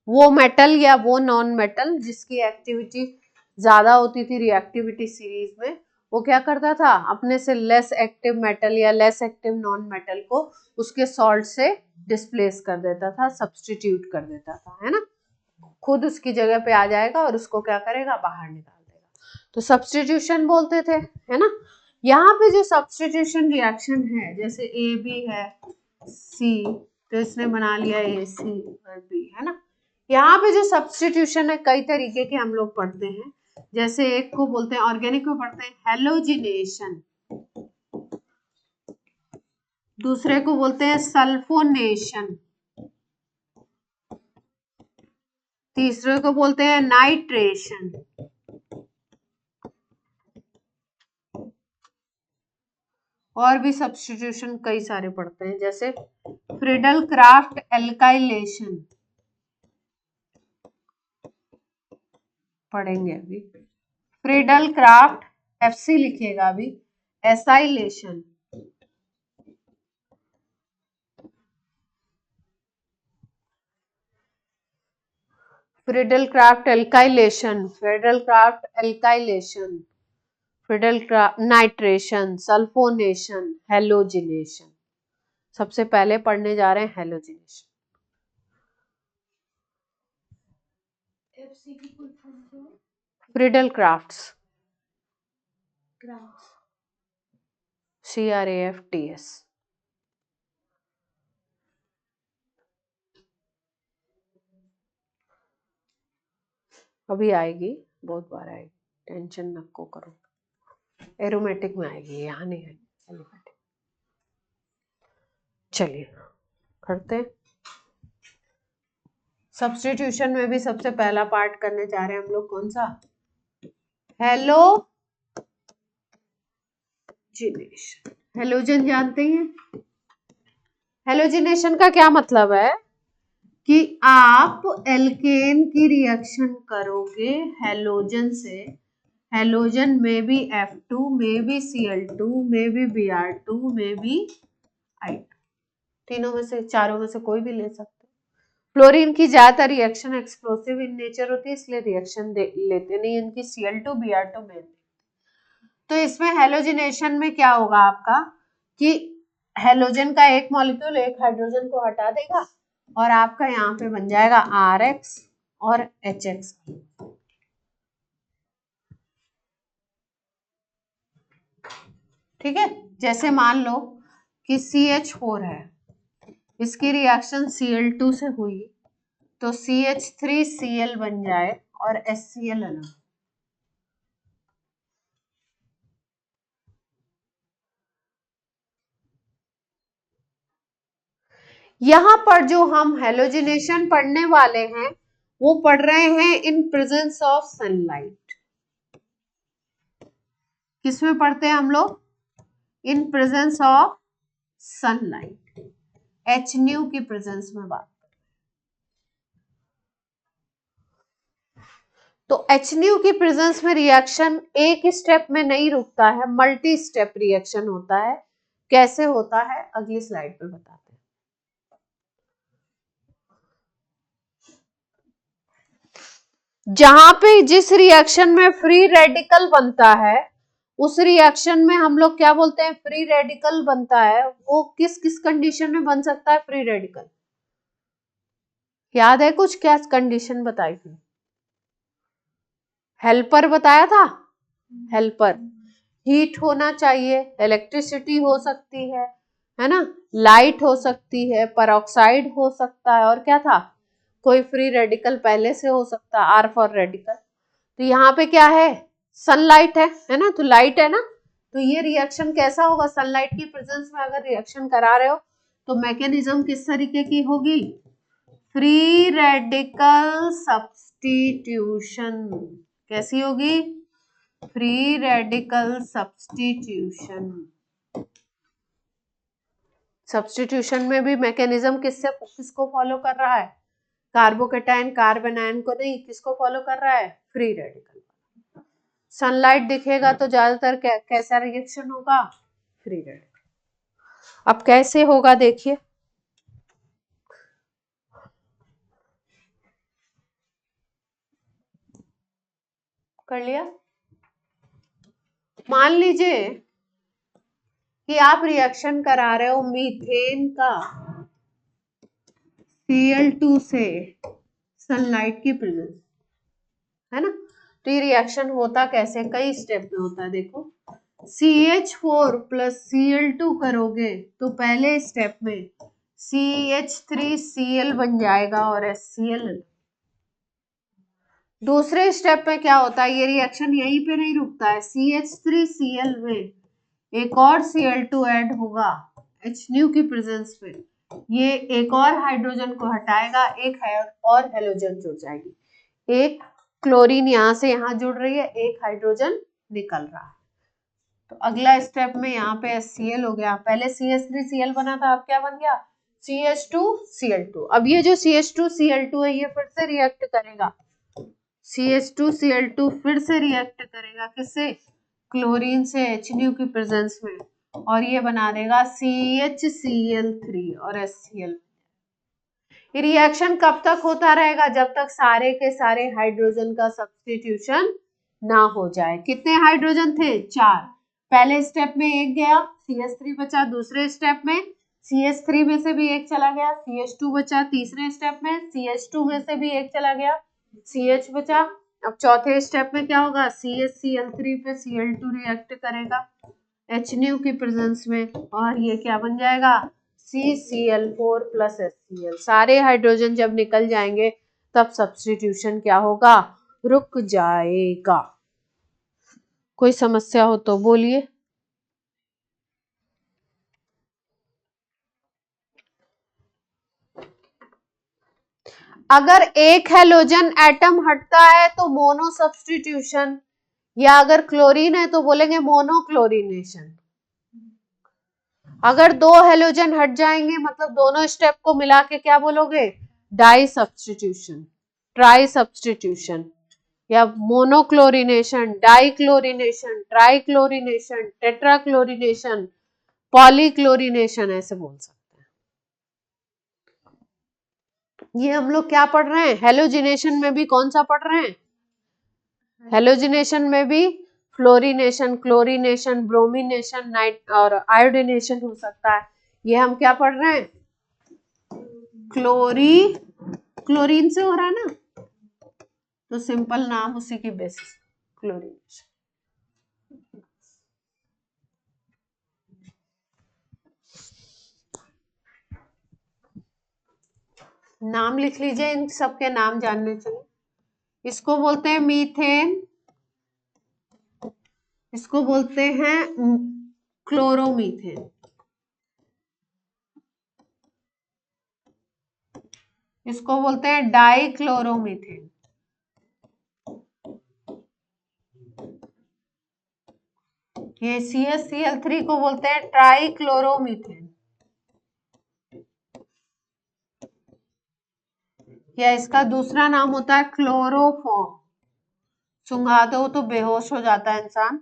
वो मेटल या वो नॉन मेटल जिसकी एक्टिविटी ज्यादा होती थी रिएक्टिविटी सीरीज में, वो क्या करता था, अपने से लेस एक्टिव मेटल या लेस एक्टिव नॉन मेटल को उसके सॉल्ट से डिस्प्लेस कर देता था, सब्स्टिट्यूट कर देता था, है ना, खुद उसकी जगह पे आ जाएगा और उसको क्या करेगा, बाहर निकाल देगा, तो सब्स्टिट्यूशन बोलते थे, है ना। यहाँ पे जो सब्स्टिट्यूशन रिएक्शन है, जैसे ए बी है, सी, तो इसने बना लिया ए सी और बी, है ना। यहाँ पे जो सब्स्टिट्यूशन है कई तरीके के हम लोग पढ़ते हैं, जैसे एक को बोलते हैं, ऑर्गेनिक को पढ़ते हैं हेलोजिनेशन, दूसरे को बोलते हैं सल्फोनेशन, तीसरे को बोलते हैं नाइट्रेशन, और भी सब्स्टिट्यूशन कई सारे पढ़ते हैं, जैसे फ्रीडल क्राफ्ट एल्काइलेशन पढ़ेंगे अभी, फ्रीडल क्राफ्ट एफसी लिखिएगा अभी, acylation, Friedel craft alkylation, Friedel craft alkylation, Friedel craft nitration, sulphonation, halogenation. सबसे पहले पढ़ने जा रहे हैं हेलोजिनेशन। Friedel crafts, CRAFTS। अभी आएगी, बहुत बार आएगी, टेंशन नको करो, एरोमेटिक में आएगी, यहाँ नहीं आएगी एलोपैथिक। चलिए करते हैं। सब्स्टिट्यूशन में भी सबसे पहला पार्ट करने जा रहे हैं हम लोग, कौन सा, हेलोजिनेशन। हेलोजन जानते हैं, हेलोजिनेशन का क्या मतलब है कि आप एल्केन की रिएक्शन करोगे हेलोजन से, हेलोजन में भी F2, में भी Cl2, में भी Br2, में भी I2, तीनों में से, चारों में से कोई भी ले सकते। फ्लोरीन की ज्यादातर रिएक्शन एक्सप्लोसिव इन नेचर होती है, इसलिए रिएक्शन लेते नहीं इनकी, Cl2 Br2 में। तो इसमें हेलोजिनेशन में क्या होगा आपका कि हेलोजन का एक मॉलिक्यूल एक हाइड्रोजन को हटा देगा और आपका यहाँ पे बन जाएगा RX और HX। ठीक है, जैसे मान लो कि CH4 है, इसकी रिएक्शन Cl2 से हुई तो CH3Cl बन जाए और HCl अलग। यहां पर जो हम हेलोजिनेशन पढ़ने वाले हैं वो पढ़ रहे हैं इन प्रेजेंस ऑफ सनलाइट। किसमें पढ़ते हैं हम लोग? In presence of sunlight, HNu की प्रेजेंस में बात। तो HNu की प्रेजेंस में रिएक्शन एक स्टेप में नहीं रुकता है, मल्टी स्टेप रिएक्शन होता है। कैसे होता है अगली स्लाइड पे बताते हैं। जहां पे जिस रिएक्शन में फ्री रेडिकल बनता है उस रिएक्शन में हम लोग क्या बोलते हैं? फ्री रेडिकल बनता है। वो किस किस कंडीशन में बन सकता है फ्री रेडिकल? याद है कुछ? क्या कंडीशन बताई थी? हेल्पर बताया था। हेल्पर हीट होना चाहिए, इलेक्ट्रिसिटी हो सकती है ना, लाइट हो सकती है, पेरोक्साइड हो सकता है, और क्या था? कोई फ्री रेडिकल पहले से हो सकता है, आर फॉर रेडिकल। तो यहाँ पे क्या है? सनलाइट है ना, तो लाइट है ना, तो ये रिएक्शन कैसा होगा? सनलाइट की प्रेजेंस में अगर रिएक्शन करा रहे हो तो मैकेनिज्म किस तरीके की होगी? Free radical substitution. कैसी होगी? Free radical substitution. सब्स्टिट्यूशन में भी मैकेनिज्म किसको फॉलो कर रहा है? कार्बोकेटाइन कार्बन आयन को नहीं, किसको फॉलो कर रहा है? Free radical. सनलाइट दिखेगा तो ज्यादातर कैसा रिएक्शन होगा? Free radical. अब कैसे होगा देखिए, कर लिया। मान लीजिए कि आप रिएक्शन करा रहे हो मीथेन का Cl2 से सनलाइट की प्रेजेंस, है ना। तो ये रिएक्शन होता कैसे? कई स्टेप में होता है। देखो, CH4 प्लस Cl2 करोगे तो पहले स्टेप में CH3Cl बन जाएगा और HCl। दूसरे स्टेप में क्या होता है? ये रिएक्शन यहीं पे नहीं रुकता है, CH3Cl में एक और Cl2 ऐड होगा HNu की प्रेजेंस में। ये एक और हाइड्रोजन को हटाएगा, एक है और हेलोजन जुड़ जाएगी। एक क्लोरीन यहाँ से यहाँ जुड़ रही है, एक हाइड्रोजन निकल रहा है। तो अगला स्टेप में यहाँ पे HCl हो गया। पहले CH3Cl बना था, अब क्या बन गया? CH2Cl2। अब ये जो CH2Cl2 है ये फिर से रिएक्ट करेगा, CH2Cl2 फिर से रिएक्ट करेगा किससे? क्लोरीन से HNu की प्रेजेंस में, और ये बना देगा CHCl3 और HCl। ये रिएक्शन कब तक होता रहेगा? जब तक सारे के सारे हाइड्रोजन का सब्स्टिट्यूशन ना हो जाए। कितने हाइड्रोजन थे? 4। पहले स्टेप में एक गया, CH3 बचा। दूसरे स्टेप में CH3 में से भी एक चला गया, CH2 बचा। तीसरे स्टेप में CH2 में से भी एक चला गया, CH बचा। अब चौथे स्टेप में क्या होगा? CHCl3 पे Cl2 रिएक्ट करेगा HNu की प्रेजेंस में, और ये क्या बन जाएगा? CCl4 plus HCl। सारे हाइड्रोजन जब निकल जाएंगे तब सब्स्टिट्यूशन क्या होगा? रुक जाएगा। कोई समस्या हो तो बोलिए। अगर एक हेलोजन एटम हटता है तो मोनो सब्स्टिट्यूशन, या अगर क्लोरीन है तो बोलेंगे मोनोक्लोरीनेशन। अगर दो हेलोजन हट जाएंगे मतलब दोनों स्टेप को मिला के क्या बोलोगे? डाई सब्स्टिट्यूशन, ट्राई सब्स्टिट्यूशन, या मोनोक्लोरीनेशन, डाइक्लोरीनेशन, ट्राइक्लोरीनेशन, टेट्राक्लोरीनेशन, पॉलीक्लोरीनेशन, ऐसे बोल सकते हैं। ये हम लोग क्या पढ़ रहे हैं? हेलोजिनेशन में भी कौन सा पढ़ रहे हैं? हेलोजिनेशन में भी फ्लोरीनेशन, क्लोरीनेशन, ब्रोमीनेशन, नाइट और आयोडीनेशन हो सकता है। ये हम क्या पढ़ रहे हैं? क्लोरीन से हो रहा है ना, तो सिंपल नाम उसी की बेसिस क्लोरीनेशन। नाम लिख लीजिए, इन सबके नाम जानने चाहिए। इसको बोलते हैं मीथेन, इसको बोलते हैं क्लोरोमीथेन, इसको बोलते हैं डाइक्लोरोमीथेन, ये CH-Cl3 को बोलते हैं ट्राइक्लोरोमीथेन, या इसका दूसरा नाम होता है क्लोरोफॉर्म। सुंघा दो तो बेहोश हो जाता है इंसान,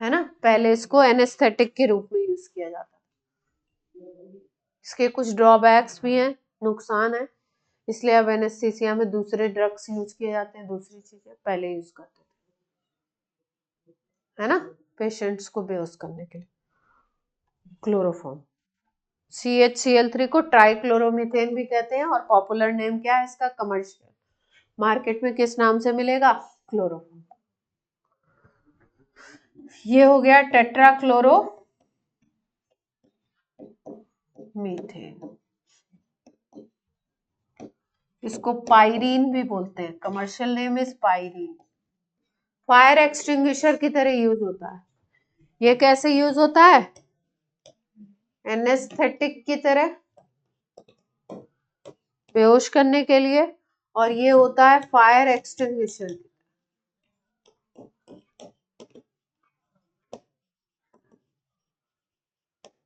है ना। पहले इसको एनेस्थेटिक के रूप में यूज किया जाता है। इसके कुछ ड्रॉबैक्स भी हैं, नुकसान है, इसलिए अब एनेस्थीसिया में दूसरे ड्रग्स यूज किए जाते हैं, दूसरी चीजें पहले यूज करते थे, है ना, पेशेंट्स को बेहोश करने के लिए। क्लोरोफॉर्म, CH-Cl3 को ट्राइक्लोरोमीथेन भी कहते हैं, और पॉपुलर नेम क्या है इसका, कमर्शियल मार्केट में किस नाम से मिलेगा, क्लोरोफॉर्म। ये हो गया टेट्राक्लोरो मीथेन, इसको पायरीन भी बोलते हैं, commercial name is pyrene. Fire extinguisher की तरह यूज होता है। ये कैसे यूज होता है, एनेस्थेटिक की तरह, बेहोश करने के लिए, और ये होता है फायर एक्सटिंग्विशर।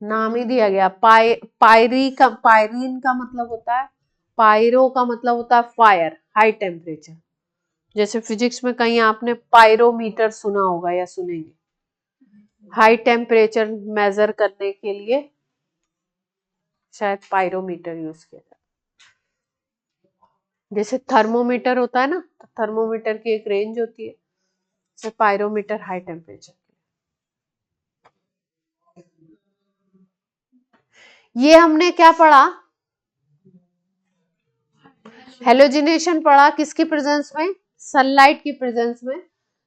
नाम ही दिया गया पायरीन का मतलब होता है, पायरो का मतलब होता है फायर, हाई टेम्परेचर। जैसे फिजिक्स में कहीं आपने पायरोमीटर सुना होगा या सुनेंगे, हाई टेम्परेचर मेजर करने के लिए शायद पायरोमीटर यूज किया जाता है। जैसे थर्मोमीटर होता है ना, तो थर्मोमीटर की एक रेंज होती है, जैसे पायरोमीटर हाई टेम्परेचर। ये हमने क्या पढ़ा, हेलोजिनेशन पढ़ा, किसकी प्रेजेंस में, सनलाइट की प्रेजेंस में।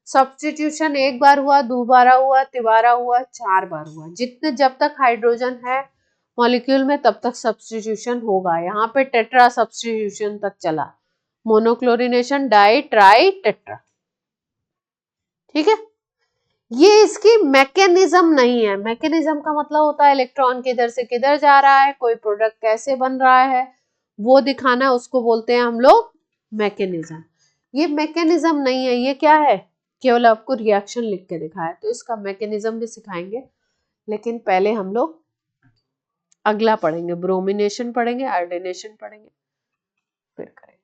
सब्स्टिट्यूशन एक बार हुआ, दोबारा हुआ, तिबारा हुआ, 4 बार हुआ। जितने जब तक हाइड्रोजन है मॉलिक्यूल में तब तक सब्स्टिट्यूशन होगा। यहाँ पे टेट्रा सब्स्टिट्यूशन तक चला, मोनोक्लोरिनेशन, डाई, ट्राई, टेट्रा, ठीक है। ये इसकी मैकेनिज्म नहीं है। मैकेनिज्म का मतलब होता है इलेक्ट्रॉन किधर से किधर जा रहा है, कोई प्रोडक्ट कैसे बन रहा है, वो दिखाना है, उसको बोलते हैं हम लोग मैकेनिज्म। ये मैकेनिज्म नहीं है, ये क्या है, केवल आपको रिएक्शन लिख के दिखाया। तो इसका मैकेनिज्म भी सिखाएंगे, लेकिन पहले हम लोग अगला पढ़ेंगे, ब्रोमिनेशन पढ़ेंगे, आयोडीनेशन पढ़ेंगे, फिर करेंगे।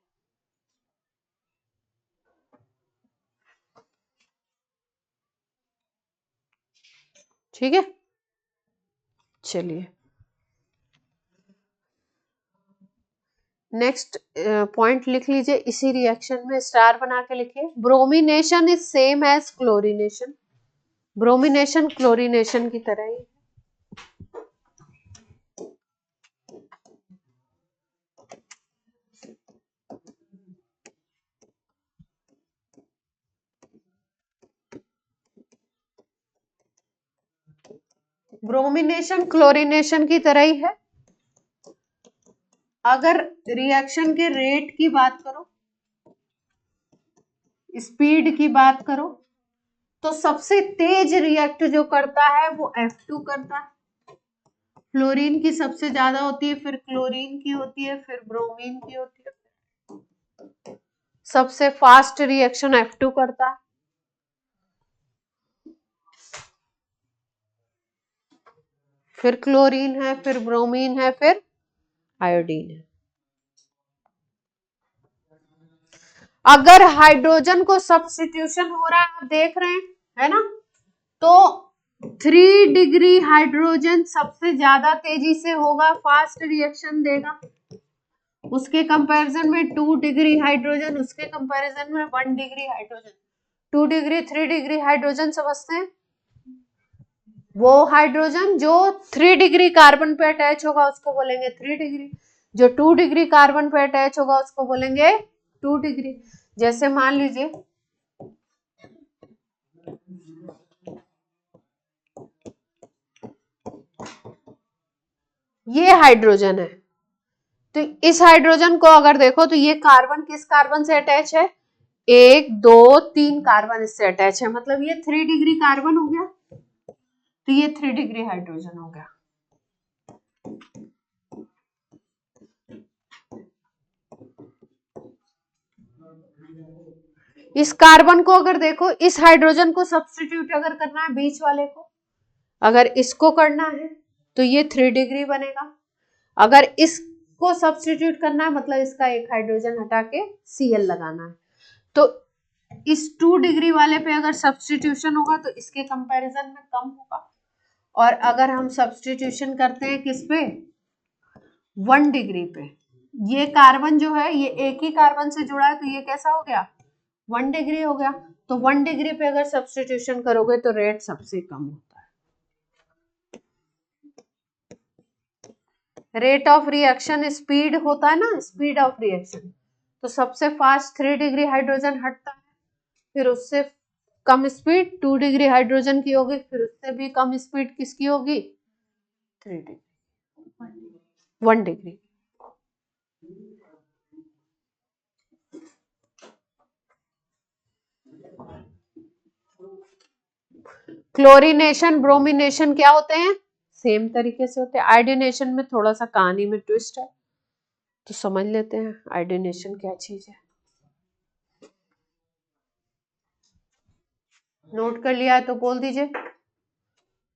ठीक है, चलिए नेक्स्ट पॉइंट लिख लीजिए, इसी रिएक्शन में स्टार बना के लिखिए। Bromination is same as chlorination, bromination chlorination की तरह ही। ब्रोमिनेशन क्लोरीनेशन की तरह ही है। अगर रिएक्शन के रेट की बात करो, स्पीड की बात करो, तो सबसे तेज रिएक्ट जो करता है वो F2 करता है। फ्लोरीन की सबसे ज्यादा होती है, फिर क्लोरीन की होती है, फिर ब्रोमीन की होती है। सबसे फास्ट रिएक्शन F2 करता है। फिर क्लोरीन है, फिर ब्रोमीन है, फिर आयोडीन है। अगर हाइड्रोजन को सब्स्टिट्यूशन हो रहा है, आप देख रहे हैं, है ना, तो 3 डिग्री हाइड्रोजन सबसे ज्यादा तेजी से होगा, फास्ट रिएक्शन देगा। उसके कंपैरिजन में 2 डिग्री हाइड्रोजन, उसके कंपैरिजन में 1 degree hydrogen. 2 degree 3 degree hydrogen समझते हैं, वो हाइड्रोजन जो 3 डिग्री कार्बन पे अटैच होगा उसको बोलेंगे 3 डिग्री, जो 2 डिग्री कार्बन पे अटैच होगा उसको बोलेंगे 2 डिग्री। जैसे मान लीजिए ये हाइड्रोजन है, तो इस हाइड्रोजन को अगर देखो तो ये कार्बन किस कार्बन से अटैच है, 1 2 3 कार्बन इससे अटैच है, मतलब ये 3 डिग्री कार्बन हो गया, तो ये 3 डिग्री हाइड्रोजन हो गया। इस कार्बन को अगर देखो, इस हाइड्रोजन को सब्स्टिट्यूट अगर करना है बीच वाले को, अगर इसको करना है तो ये 3 डिग्री बनेगा। अगर इसको सब्स्टिट्यूट करना है मतलब इसका एक हाइड्रोजन हटा के Cl लगाना है, तो इस 2 डिग्री वाले पे अगर सब्स्टिट्यूशन होगा तो इसके कंपैरिजन में कम होगा। और अगर हम सब्स्टिट्यूशन करते हैं किस पे, 1 डिग्री पे, ये कार्बन जो है ये एक ही कार्बन से जुड़ा है, तो ये कैसा हो गया, 1 डिग्री हो गया। तो 1 डिग्री पे अगर सब्स्टिट्यूशन करोगे तो रेट सबसे कम होता है। रेट ऑफ रिएक्शन स्पीड होता है ना, स्पीड ऑफ रिएक्शन, तो सबसे फास्ट 3 डिग्री हाइड्रोजन हटता है, फिर उससे कम स्पीड 2 डिग्री हाइड्रोजन की होगी, फिर उससे भी कम स्पीड किसकी होगी, 3 डिग्री 1 डिग्री। क्लोरीनेशन ब्रोमिनेशन क्या होते हैं, सेम तरीके से होते हैं। आयोडीनेशन में थोड़ा सा कहानी में ट्विस्ट है, तो समझ लेते हैं आयोडीनेशन क्या चीज है। नोट कर लिया है तो बोल दीजिए।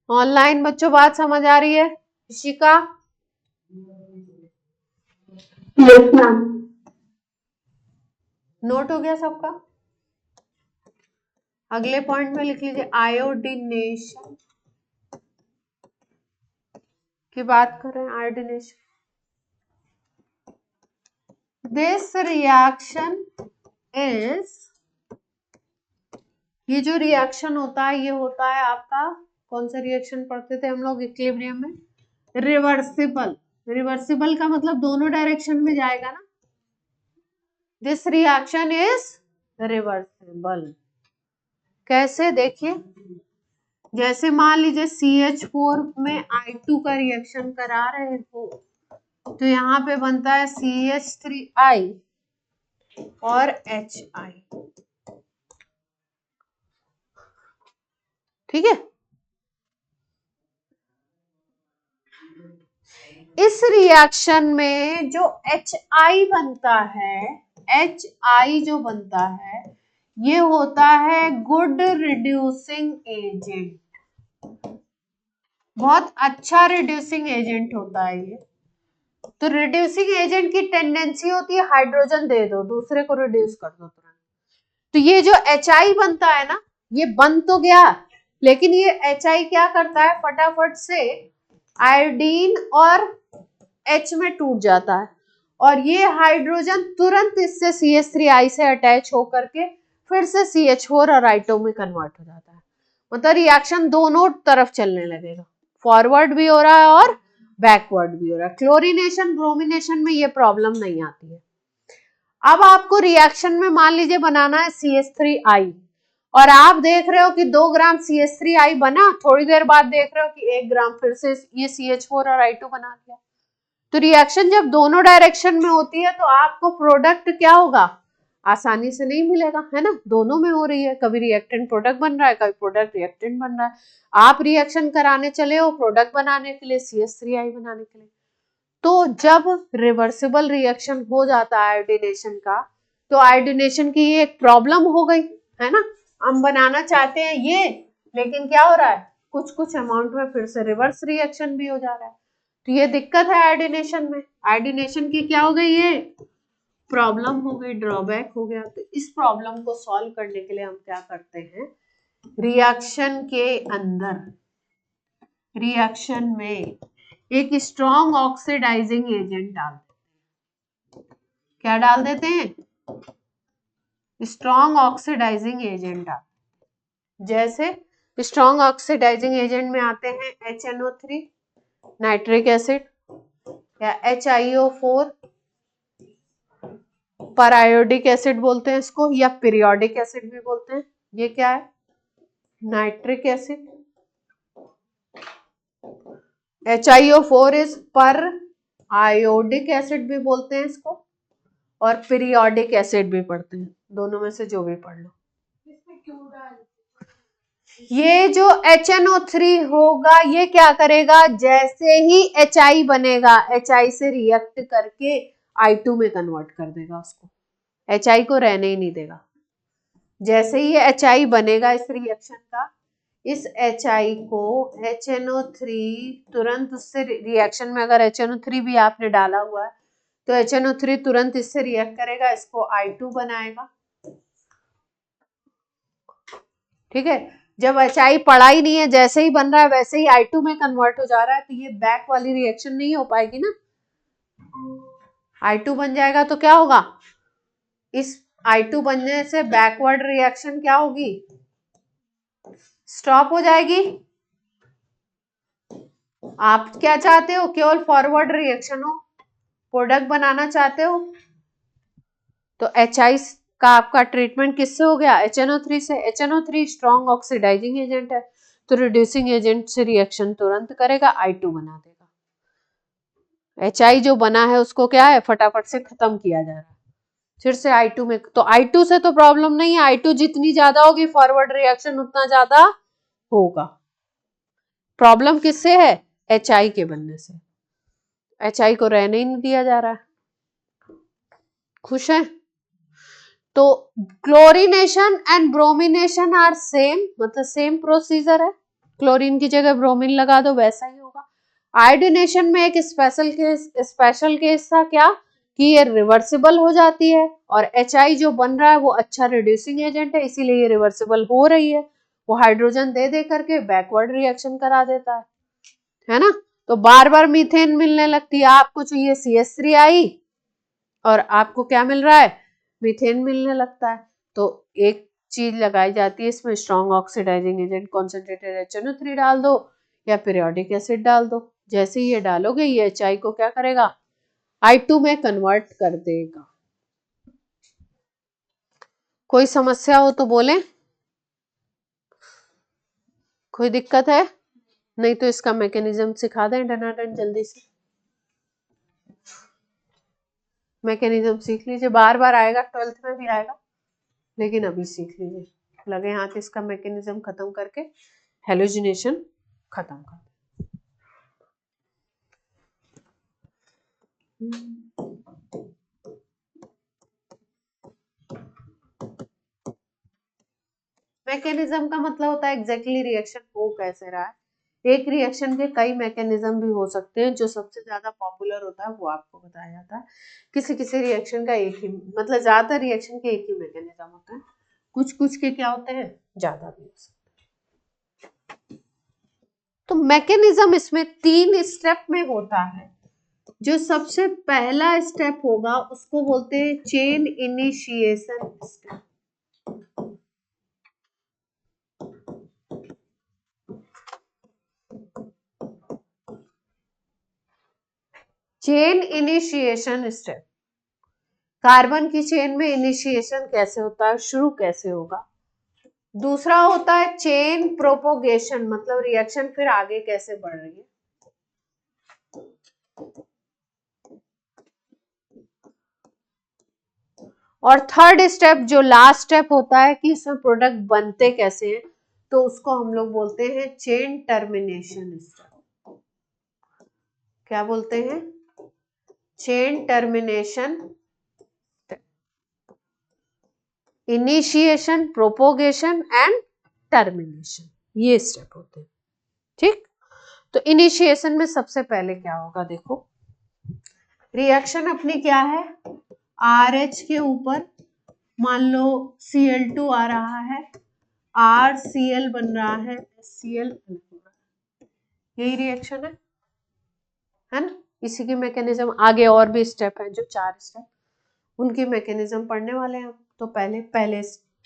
ऑनलाइन बच्चों बात समझ आ रही है, ऋषिका? Yes ma'am. नोट हो गया सबका? अगले पॉइंट में लिख लीजिए, आयोडीनेशन की बात कर रहे हैं। आयोडीनेशन, दिस रिएक्शन इज, ये जो रिएक्शन होता है ये होता है आपका, कौन सा रिएक्शन पढ़ते थे हम लोग इक्विलिब्रियम में, रिवर्सिबल। रिवर्सिबल का मतलब दोनों डायरेक्शन में जाएगा ना। This reaction is reversible. कैसे, देखिए, जैसे मान लीजिए CH4 में I2 का रिएक्शन करा रहे हो, तो यहाँ पे बनता है CH3I और HI, ठीक है। इस रिएक्शन में जो HI बनता है, HI जो बनता है ये होता है गुड रिड्यूसिंग एजेंट, बहुत अच्छा रिड्यूसिंग एजेंट होता है ये। तो रिड्यूसिंग एजेंट की टेंडेंसी होती है हाइड्रोजन दे दो, दूसरे को रिड्यूस कर दो तुरंत। तो ये जो HI बनता है ना, ये बन तो गया, लेकिन ये HI क्या करता है, फटाफट से आयोडीन और H में टूट जाता है, और ये हाइड्रोजन तुरंत इससे CH3I से अटैच होकर के फिर से CH4 और I2 में कन्वर्ट हो जाता है। मतलब रिएक्शन दोनों तरफ चलने लगेगा, फॉरवर्ड भी हो रहा है और बैकवर्ड भी हो रहा है। क्लोरीनेशन ब्रोमिनेशन में ये प्रॉब्लम नहीं आती है। अब आपको रिएक्शन में मान लीजिए बनाना है CH3I, और आप देख रहे हो कि 2 ग्राम CH3I बना, थोड़ी देर बाद देख रहे हो कि 1 ग्राम फिर से ये CH4 और I2 बना दिया। तो रिएक्शन जब दोनों डायरेक्शन में होती है तो आपको प्रोडक्ट क्या होगा, आसानी से नहीं मिलेगा, है ना, दोनों में हो रही है, कभी रिएक्टेंट प्रोडक्ट बन रहा है, कभी प्रोडक्ट रिएक्टेंट बन रहा है। आप रिएक्शन कराने चले हो प्रोडक्ट बनाने के लिए, CH3I बनाने के लिए। तो जब रिवर्सिबल रिएक्शन हो जाता है आयोडीनेशन का, तो आयोडीनेशन की ये एक प्रॉब्लम हो गई, है ना। हम बनाना चाहते हैं ये, लेकिन क्या हो रहा है, कुछ कुछ अमाउंट में फिर से रिवर्स रिएक्शन भी हो जा रहा है। तो ये दिक्कत है आयोडीनेशन में। आयोडीनेशन की क्या हो गई, ये प्रॉब्लम हो गई, ड्रॉबैक हो गया। तो इस प्रॉब्लम को सॉल्व करने के लिए हम क्या करते हैं, रिएक्शन के अंदर, रिएक्शन में एक स्ट्रॉन्ग ऑक्सीडाइजिंग एजेंट डाल देते हैं। क्या डाल देते हैं, स्ट्रॉन्ग ऑक्सीडाइजिंग एजेंट डाल, जैसे स्ट्रॉन्ग ऑक्सीडाइजिंग एजेंट में आते हैं HNO3 नाइट्रिक एसिड, या HiO4, पैरायोडिक एसिड बोलते हैं इसको, या पीरियोडिक एसिड भी बोलते हैं। ये क्या है? Nitric acid. HiO4 इज पर आयोडिक एसिड भी बोलते हैं इसको, और पीरियोडिक एसिड भी पढ़ते हैं, दोनों में से जो भी पढ़ लो। ये जो HNO3 होगा ये क्या करेगा, जैसे ही HI बनेगा HI से रिएक्ट करके I2 में कन्वर्ट कर देगा उसको, HI को रहने ही नहीं देगा। जैसे ही ये HI बनेगा इस रिएक्शन का, इस HI को HNO3 तुरंत उससे रिएक्शन में, अगर HNO3 भी आपने डाला हुआ है तो HNO3 तुरंत इससे रिएक्ट करेगा, इसको I2 बनाएगा। ठीक है, जब HI पड़ा ही नहीं है, जैसे ही बन रहा है वैसे ही I2 में कन्वर्ट हो जा रहा है, तो ये बैक वाली रिएक्शन नहीं हो पाएगी ना। I2 बन जाएगा तो क्या होगा, इस I2 बनने से बैकवर्ड रिएक्शन क्या होगी, स्टॉप हो जाएगी। आप क्या चाहते हो, केवल फॉरवर्ड रिएक्शन हो, प्रोडक्ट बनाना चाहते हो, तो HI का आपका ट्रीटमेंट किससे हो गया, HNO3 से। HNO3 स्ट्रॉन्ग ऑक्सीडाइजिंग एजेंट है, तो रिड्यूसिंग एजेंट से रिएक्शन तुरंत करेगा, I2 बना देगा। HI जो बना है उसको क्या है, फटाफट से खत्म किया जा रहा है, फिर से I2 में। तो I2 से तो प्रॉब्लम नहीं है, I2 जितनी ज्यादा होगी फॉरवर्ड रिएक्शन उतना ज्यादा होगा। प्रॉब्लम किससे है, HI के बनने से। HI को रहने ही नहीं दिया जा रहा है। खुश है? तो chlorination and bromination are same, मतलब सेम प्रोसीजर है, क्लोरीन की जगह ब्रोमीन लगा दो वैसा ही होगा। आयोडीनेशन में एक स्पेशल केस था क्या, कि ये रिवर्सिबल हो जाती है, और HI जो बन रहा है वो अच्छा रिड्यूसिंग एजेंट है, इसीलिए ये रिवर्सिबल हो रही है, वो हाइड्रोजन दे दे करके बैकवर्ड रिएक्शन करा देता है ना। तो बार बार मीथेन मिलने लगती है, आपको चाहिए CH3 आई और आपको क्या मिल रहा है, मीथेन मिलने लगता है। तो एक चीज लगाई जाती है इसमें, strong oxidising agent concentrated HNO3 डाल दो या पीरियोडिक एसिड डाल दो। जैसे ही ये डालोगे ये HI को क्या करेगा, I2 में कन्वर्ट कर देगा। कोई समस्या हो तो बोले, कोई दिक्कत है? नहीं तो इसका मैकेनिज्म सिखा दें टनाटन जल्दी से। मैकेनिज्म सीख लीजिए, बार बार आएगा, 12th में भी आएगा, लेकिन अभी सीख लीजिए, लगे हाथ इसका मैकेनिज्म खत्म करके हेलोजिनेशन खत्म कर। मैकेनिज्म का मतलब होता है एग्जैक्टली रिएक्शन हो कैसे रहा है। एक रिएक्शन के कई मैकेनिज्म भी हो सकते हैं, जो सबसे ज्यादा पॉपुलर होता है वो आपको बताया जाता है। किसी किसी रिएक्शन का एक ही, मतलब ज्यादातर रिएक्शन के एक ही मैकेनिज्म होता है, कुछ कुछ के क्या होते हैं, ज्यादा भी हो सकते हैं। तो मैकेनिज्म इसमें 3 स्टेप में होता है। जो सबसे पहला स्टेप होगा उसको बोलते हैं chain initiation step. Chain initiation step, carbon की चेन में इनिशिएशन कैसे होता है, शुरू कैसे होगा। दूसरा होता है चेन प्रोपोगेशन, मतलब रिएक्शन फिर आगे कैसे बढ़ रही है। और थर्ड स्टेप जो लास्ट स्टेप होता है कि इसमें प्रोडक्ट बनते कैसे हैं, तो उसको हम लोग बोलते हैं चेन टर्मिनेशन स्टेप। क्या बोलते हैं, chain termination, initiation, propagation and termination, ये स्टेप होते हैं। ठीक, तो इनिशिएशन में सबसे पहले क्या होगा, देखो रिएक्शन अपनी क्या है, RH के ऊपर मान लो Cl2 आ रहा है, RCl बन रहा है, HCl बन रहा है, यही रिएक्शन है ना। इसी की मैकेनिज्म, आगे और भी स्टेप है जो 4 स्टेप, उनकी मैकेनिज्म पढ़ने वाले हैं हम। तो पहले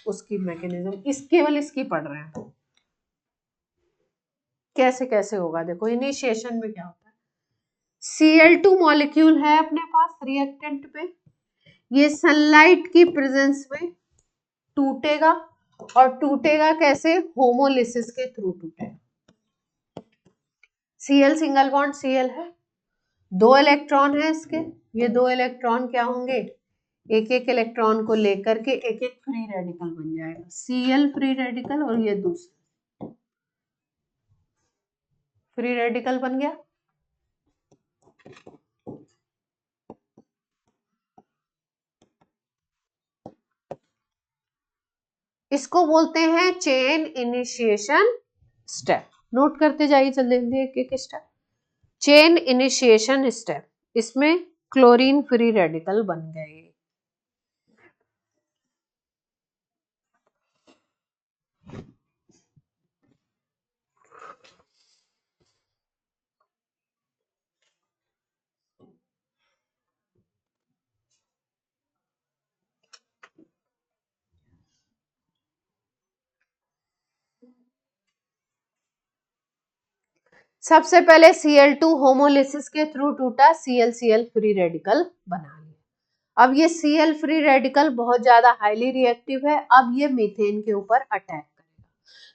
उसकी मैकेनिज्म, केवल इसकी पढ़ रहे हैं, कैसे कैसे होगा। देखो इनिशिएशन में क्या होता है, Cl2 मॉलिक्यूल है अपने पास रिएक्टेंट पे, ये सनलाइट की प्रेजेंस में टूटेगा, और टूटेगा कैसे? होमोलिसिस के थ्रू टूटेगा। Cl सिंगल बॉन्ड Cl है, 2 इलेक्ट्रॉन है इसके, ये 2 इलेक्ट्रॉन क्या होंगे? एक एक इलेक्ट्रॉन को लेकर के एक एक फ्री रेडिकल बन जाएगा, Cl फ्री रेडिकल, और ये दूसरा फ्री रेडिकल बन गया। इसको बोलते हैं चेन इनिशिएशन स्टेप। नोट करते जाइए जल्दी जल्दी एक एक स्टेप। चेन इनिशिएशन स्टेप, इसमें क्लोरीन फ्री रेडिकल बन गए। सबसे पहले Cl2 होमोलिसिस के थ्रू टूटा, ClCl फ्री रेडिकल बना लिया। अब ये Cl फ्री रेडिकल बहुत ज्यादा हाईली रिएक्टिव है, अब ये मीथेन के ऊपर अटैक करेगा,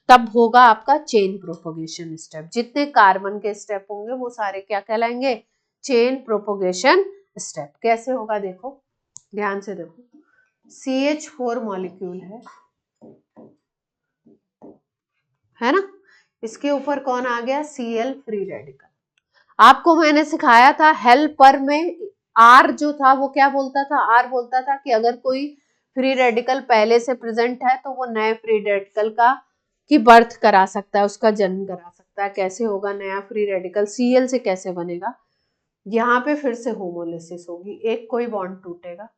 तब होगा आपका चेन प्रोपोगेशन स्टेप। जितने कार्बन के स्टेप होंगे वो सारे क्या कहलाएंगे? Chain propagation step. कैसे होगा देखो, ध्यान से देखो। CH4 मॉलिक्यूल है ना, इसके ऊपर कौन आ गया? Cl free radical. आपको मैंने सिखाया था हेल्पर में R जो था वो क्या बोलता था? R बोलता था कि अगर कोई फ्री रेडिकल पहले से प्रेजेंट है तो वो नए फ्री रेडिकल की बर्थ करा सकता है, उसका जन्म करा सकता है। कैसे होगा नया फ्री रेडिकल? Cl से कैसे बनेगा? यहाँ पे फिर से होमोलिसिस होगी, एक कोई बॉन्ड टूटेगा,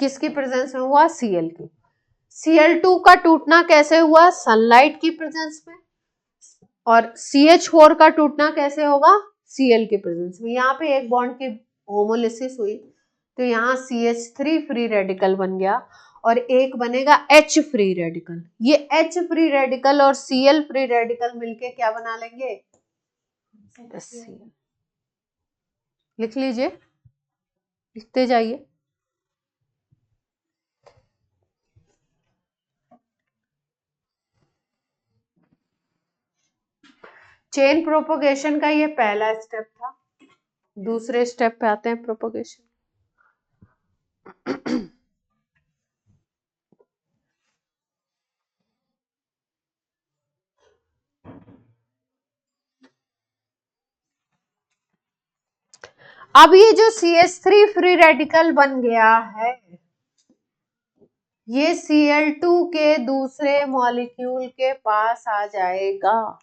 किसकी प्रेजेंस में हुआ? Cl की। Cl2 का टूटना कैसे हुआ? सनलाइट की प्रेजेंस में। और CH4 का टूटना कैसे होगा? Cl के प्रेजेंस में। यहाँ पे एक बॉन्ड की होमोलिसिस हुई तो यहाँ CH3 फ्री रेडिकल बन गया, और एक बनेगा H फ्री रेडिकल। ये H फ्री रेडिकल और Cl फ्री रेडिकल मिलके क्या बना लेंगे? Cl। लिख लीजिए, लिखते जाइए। चेन प्रोपोगेशन का ये पहला स्टेप था। दूसरे स्टेप पे आते हैं, प्रोपोगेशन। अब ये जो CH3 फ्री रेडिकल बन गया है, ये Cl2 के दूसरे मॉलिक्यूल के पास आ जाएगा।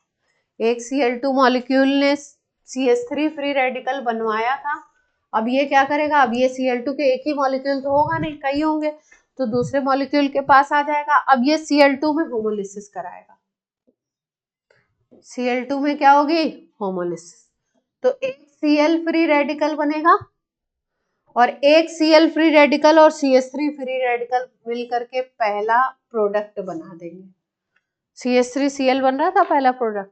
एक Cl2 मॉलिक्यूल ने CH3 फ्री रेडिकल बनवाया था, अब ये क्या करेगा? अब ये Cl2 के एक ही मॉलिक्यूल तो होगा नहीं, कई होंगे, तो दूसरे मॉलिक्यूल के पास आ जाएगा। अब ये Cl2 में होमोलिसिस कराएगा। Cl2 में क्या होगी? होमोलिसिस। तो एक Cl फ्री रेडिकल बनेगा, और एक Cl फ्री रेडिकल और CH3 फ्री रेडिकल मिलकर के पहला प्रोडक्ट बना देंगे। CH3Cl बन रहा था पहला प्रोडक्ट,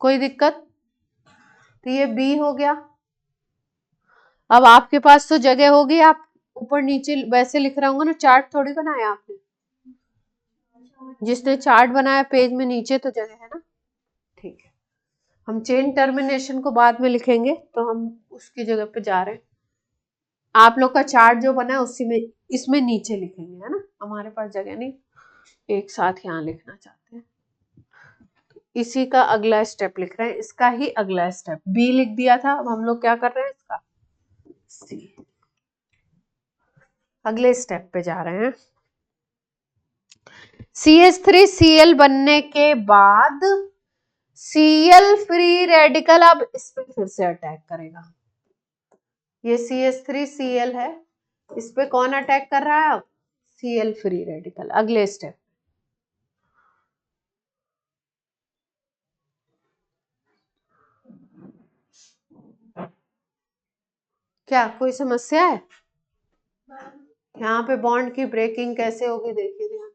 कोई दिक्कत? तो ये B हो गया। अब आपके पास तो जगह होगी, आप ऊपर नीचे वैसे लिख रहा होगा ना, चार्ट थोड़ी बनाया आपने। जिसने चार्ट बनाया पेज में नीचे तो जगह है ना, ठीक है। हम चेन टर्मिनेशन को बाद में लिखेंगे, तो हम उसकी जगह पे जा रहे हैं। आप लोग का चार्ट जो बना है उसी में, इसमें नीचे लिखेंगे, है ना, हमारे पास जगह नहीं, एक साथ यहाँ लिखना चाहते हैं। इसी का अगला स्टेप लिख रहे हैं, इसका ही अगला स्टेप। बी लिख दिया था, अब हम लोग क्या कर रहे हैं? इसका सी, अगले स्टेप पे जा रहे हैं। CH3Cl बनने के बाद Cl फ्री रेडिकल अब इस पे फिर से अटैक करेगा। ये CH3Cl है, इस पे कौन अटैक कर रहा है? अब Cl फ्री रेडिकल। अगले स्टेप, क्या कोई समस्या है? यहाँ पे बॉन्ड की ब्रेकिंग कैसे होगी देखिए ध्यान।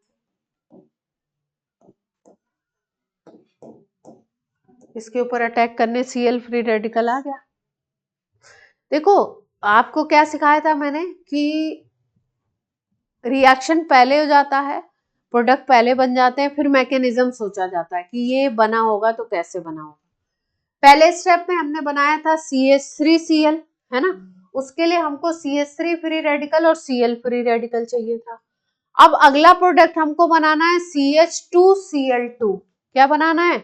इसके ऊपर अटैक करने Cl फ्री रेडिकल आ गया। देखो आपको क्या सिखाया था मैंने कि रिएक्शन पहले हो जाता है, प्रोडक्ट पहले बन जाते हैं, फिर मैकेनिज्म सोचा जाता है कि ये बना होगा तो कैसे बना होगा। पहले स्टेप में हमने बनाया था CH3Cl, है ना, उसके लिए हमको CH3 फ्री रेडिकल और Cl फ्री रेडिकल चाहिए था। अब अगला प्रोडक्ट हमको बनाना है CH2Cl2। क्या बनाना है?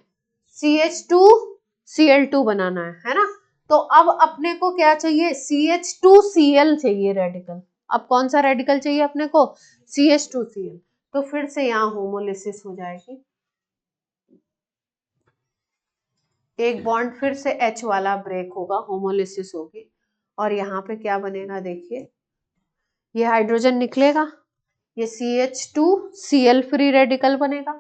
CH2Cl2 बनाना है ना। तो अब अपने को क्या चाहिए? CH2Cl चाहिए रेडिकल। अब कौन सा रेडिकल चाहिए अपने को? CH2Cl। तो फिर से यहाँ होमोलिसिस हो जाएगी, एक बॉन्ड फिर से H वाला ब्रेक होगा, होमोलिसिस होगी, और यहाँ पे क्या बनेगा देखिए, ये हाइड्रोजन निकलेगा, ये CH2Cl फ्री रेडिकल बनेगा,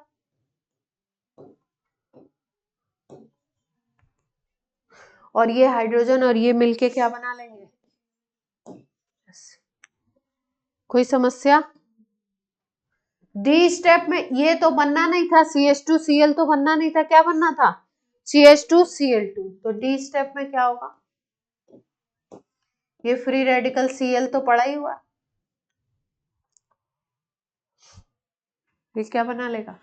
और ये हाइड्रोजन और ये मिलके क्या बना लेंगे? कोई समस्या? डी स्टेप में ये तो बनना नहीं था, CH2Cl तो बनना नहीं था, क्या बनना था? CH2Cl2। तो डी स्टेप में क्या होगा? ये फ्री रेडिकल Cl तो पड़ा ही हुआ, ये क्या बना लेगा?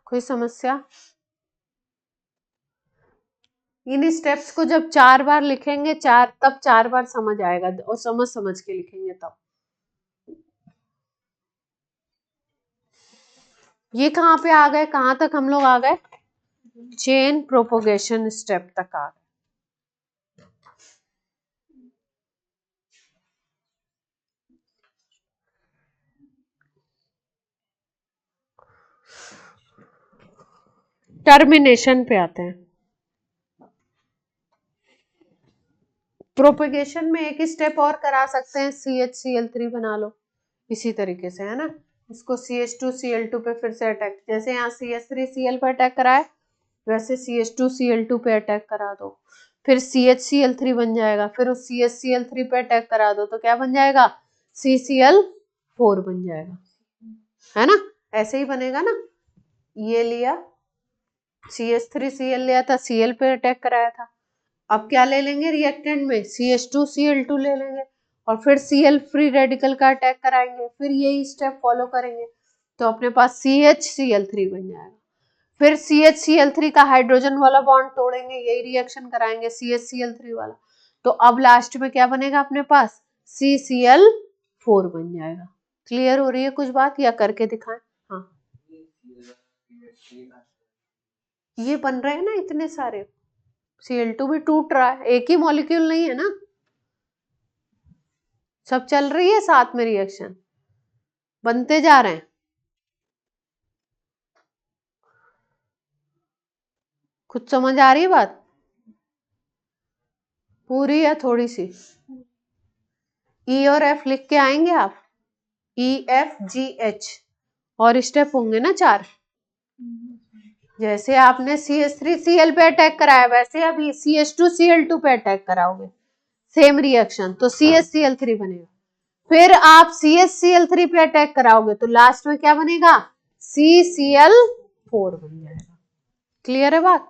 कोई समस्या? इन स्टेप्स को जब 4 बार लिखेंगे, तब 4 बार समझ आएगा, और समझ समझ के लिखेंगे तब। ये कहाँ पे आ गए? कहाँ तक हम लोग आ गए? चेन प्रोपोगेशन स्टेप तक आ गए। टर्मिनेशन पे आते हैं। प्रोपेगेशन में एक स्टेप और करा सकते हैं, CHCl3 बना लो इसी तरीके से, है ना। इसको CH2Cl2 पे फिर से अटैक, जैसे यहाँ CH3Cl पे अटैक कराए वैसे CH2Cl2 पे अटैक करा दो, फिर CHCl3 बन जाएगा, फिर उस CHCl3 पे अटैक करा दो तो क्या बन जाएगा? CCl4 बन जाएगा, है ना। ऐसे ही बनेगा ना। ये लिया CH3Cl लिया था, Cl पे अटैक कराया था, अब क्या ले लेंगे रिएक्टेंट में? CH2Cl2 ले लेंगे, और फिर Cl फ्री रेडिकल का अटैक कराएंगे, फिर यही स्टेप फॉलो करेंगे, तो अपने पास CHCl3 बन जाएगा। फिर CHCl3 का हाइड्रोजन वाला बॉन्ड तोड़ेंगे, यही रिएक्शन कराएंगे CHCl3 वाला, तो अब लास्ट में क्या बनेगा अपने पास? CCl4 बन जाएगा। क्लियर हो रही है कुछ बात, या करके दिखाएं? हाँ, ये बन रहे हैं ना इतने सारे, Cl2 भी टूट रहा है, एक ही मॉलिक्यूल नहीं है ना, सब चल रही है साथ में, रिएक्शन बनते जा रहे हैं। कुछ समझ आ रही है बात? पूरी या थोड़ी सी? E और F लिख के आएंगे आप, EFGH, और स्टेप होंगे ना 4। जैसे आपने CH3Cl पे अटैक कराया वैसे अभी CH2Cl2 पे अटैक कराओगे, सेम रिएक्शन, तो CHCl3 बनेगा। फिर आप CHCl3 पे अटैक कराओगे तो लास्ट में क्या बनेगा? CCl4 बन जाएगा। क्लियर है बात?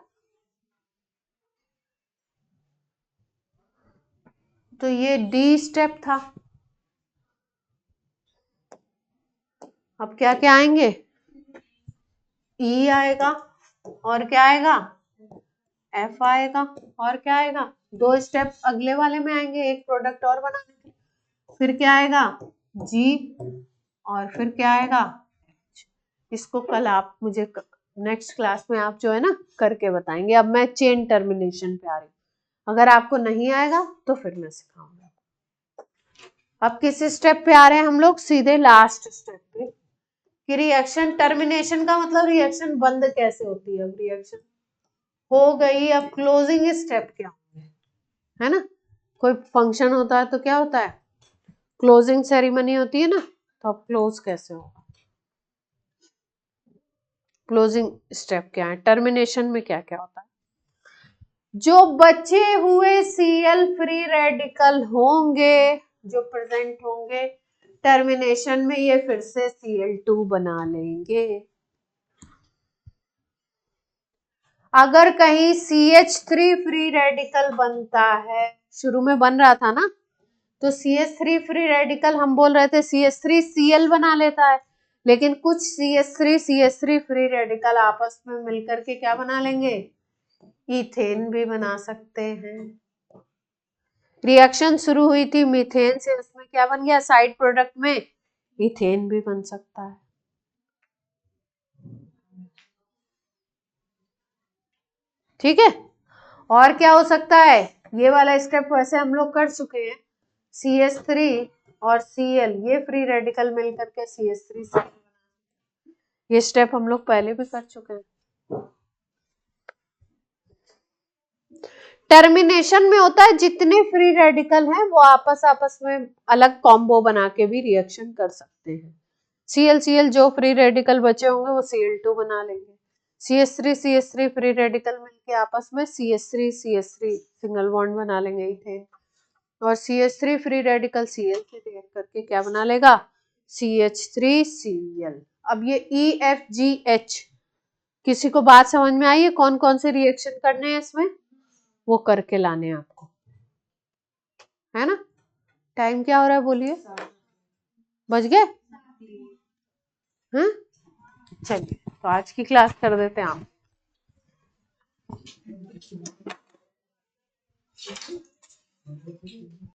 तो ये डी स्टेप था। अब क्या क्या आएंगे? E आएगा, और क्या आएगा? F आएगा, और क्या आएगा? 2 स्टेप अगले वाले में आएंगे, एक प्रोडक्ट और बनाने के। फिर क्या आएगा? G, और फिर क्या आएगा? इसको कल आप मुझे नेक्स्ट क्लास में आप जो है ना करके बताएंगे। अब मैं चेन टर्मिनेशन पे आ रही हूँ, अगर आपको नहीं आएगा तो फिर मैं सिखाऊंगा। अब किस स्टेप पे आ रहे हैं हम लोग? सीधे लास्ट स्टेप पे, कि रिएक्शन टर्मिनेशन का मतलब रिएक्शन बंद कैसे होती है। अब रिएक्शन हो गई, अब क्लोजिंग स्टेप क्या होंगे, है ना। कोई फंक्शन होता है तो क्या होता है? क्लोजिंग सेरेमनी होती है ना, तो अब क्लोज कैसे होगा? क्लोजिंग स्टेप क्या है? टर्मिनेशन में क्या क्या होता है? जो बचे हुए Cl फ्री रेडिकल होंगे, जो प्रेजेंट होंगे, टर्मिनेशन में ये फिर से Cl2 बना लेंगे। अगर कहीं CH3 फ्री रेडिकल बनता है, शुरू में बन रहा था ना, तो CH3 फ्री रेडिकल हम बोल रहे थे CH3Cl बना लेता है, लेकिन कुछ CH3 फ्री रेडिकल आपस में मिलकर के क्या बना लेंगे, इथेन भी बना सकते हैं। रिएक्शन शुरू हुई थी मीथेन से, उसमें क्या बन गया, साइड प्रोडक्ट में इथेन भी बन सकता है। ठीक है, और क्या हो सकता है, ये वाला स्टेप वैसे हम लोग कर चुके हैं, CH3 और Cl ये फ्री रेडिकल मिलकर के CH3Cl, ये स्टेप हम लोग पहले भी कर चुके हैं। टर्मिनेशन में होता है जितने फ्री रेडिकल हैं वो आपस में अलग कॉम्बो बना के भी रिएक्शन कर सकते हैं। Cl जो फ्री रेडिकल बचे होंगे वो Cl2 बना लेंगे, CH3 फ्री रेडिकल मिलके आपस में CH3 सिंगल बॉन्ड बना लेंगे इथेन, और CH3 फ्री रेडिकल Cl से रिएक्ट करके क्या बना लेगा, CH3Cl। अब ये EFGH, किसी को बात समझ में आई है, कौन कौन से रिएक्शन करने हैं इसमें, वो करके लाने हैं आपको, है ना। टाइम क्या हो रहा है बोलिए, बज गए हैं। चलिए तो आज की क्लास कर देते हैं आप।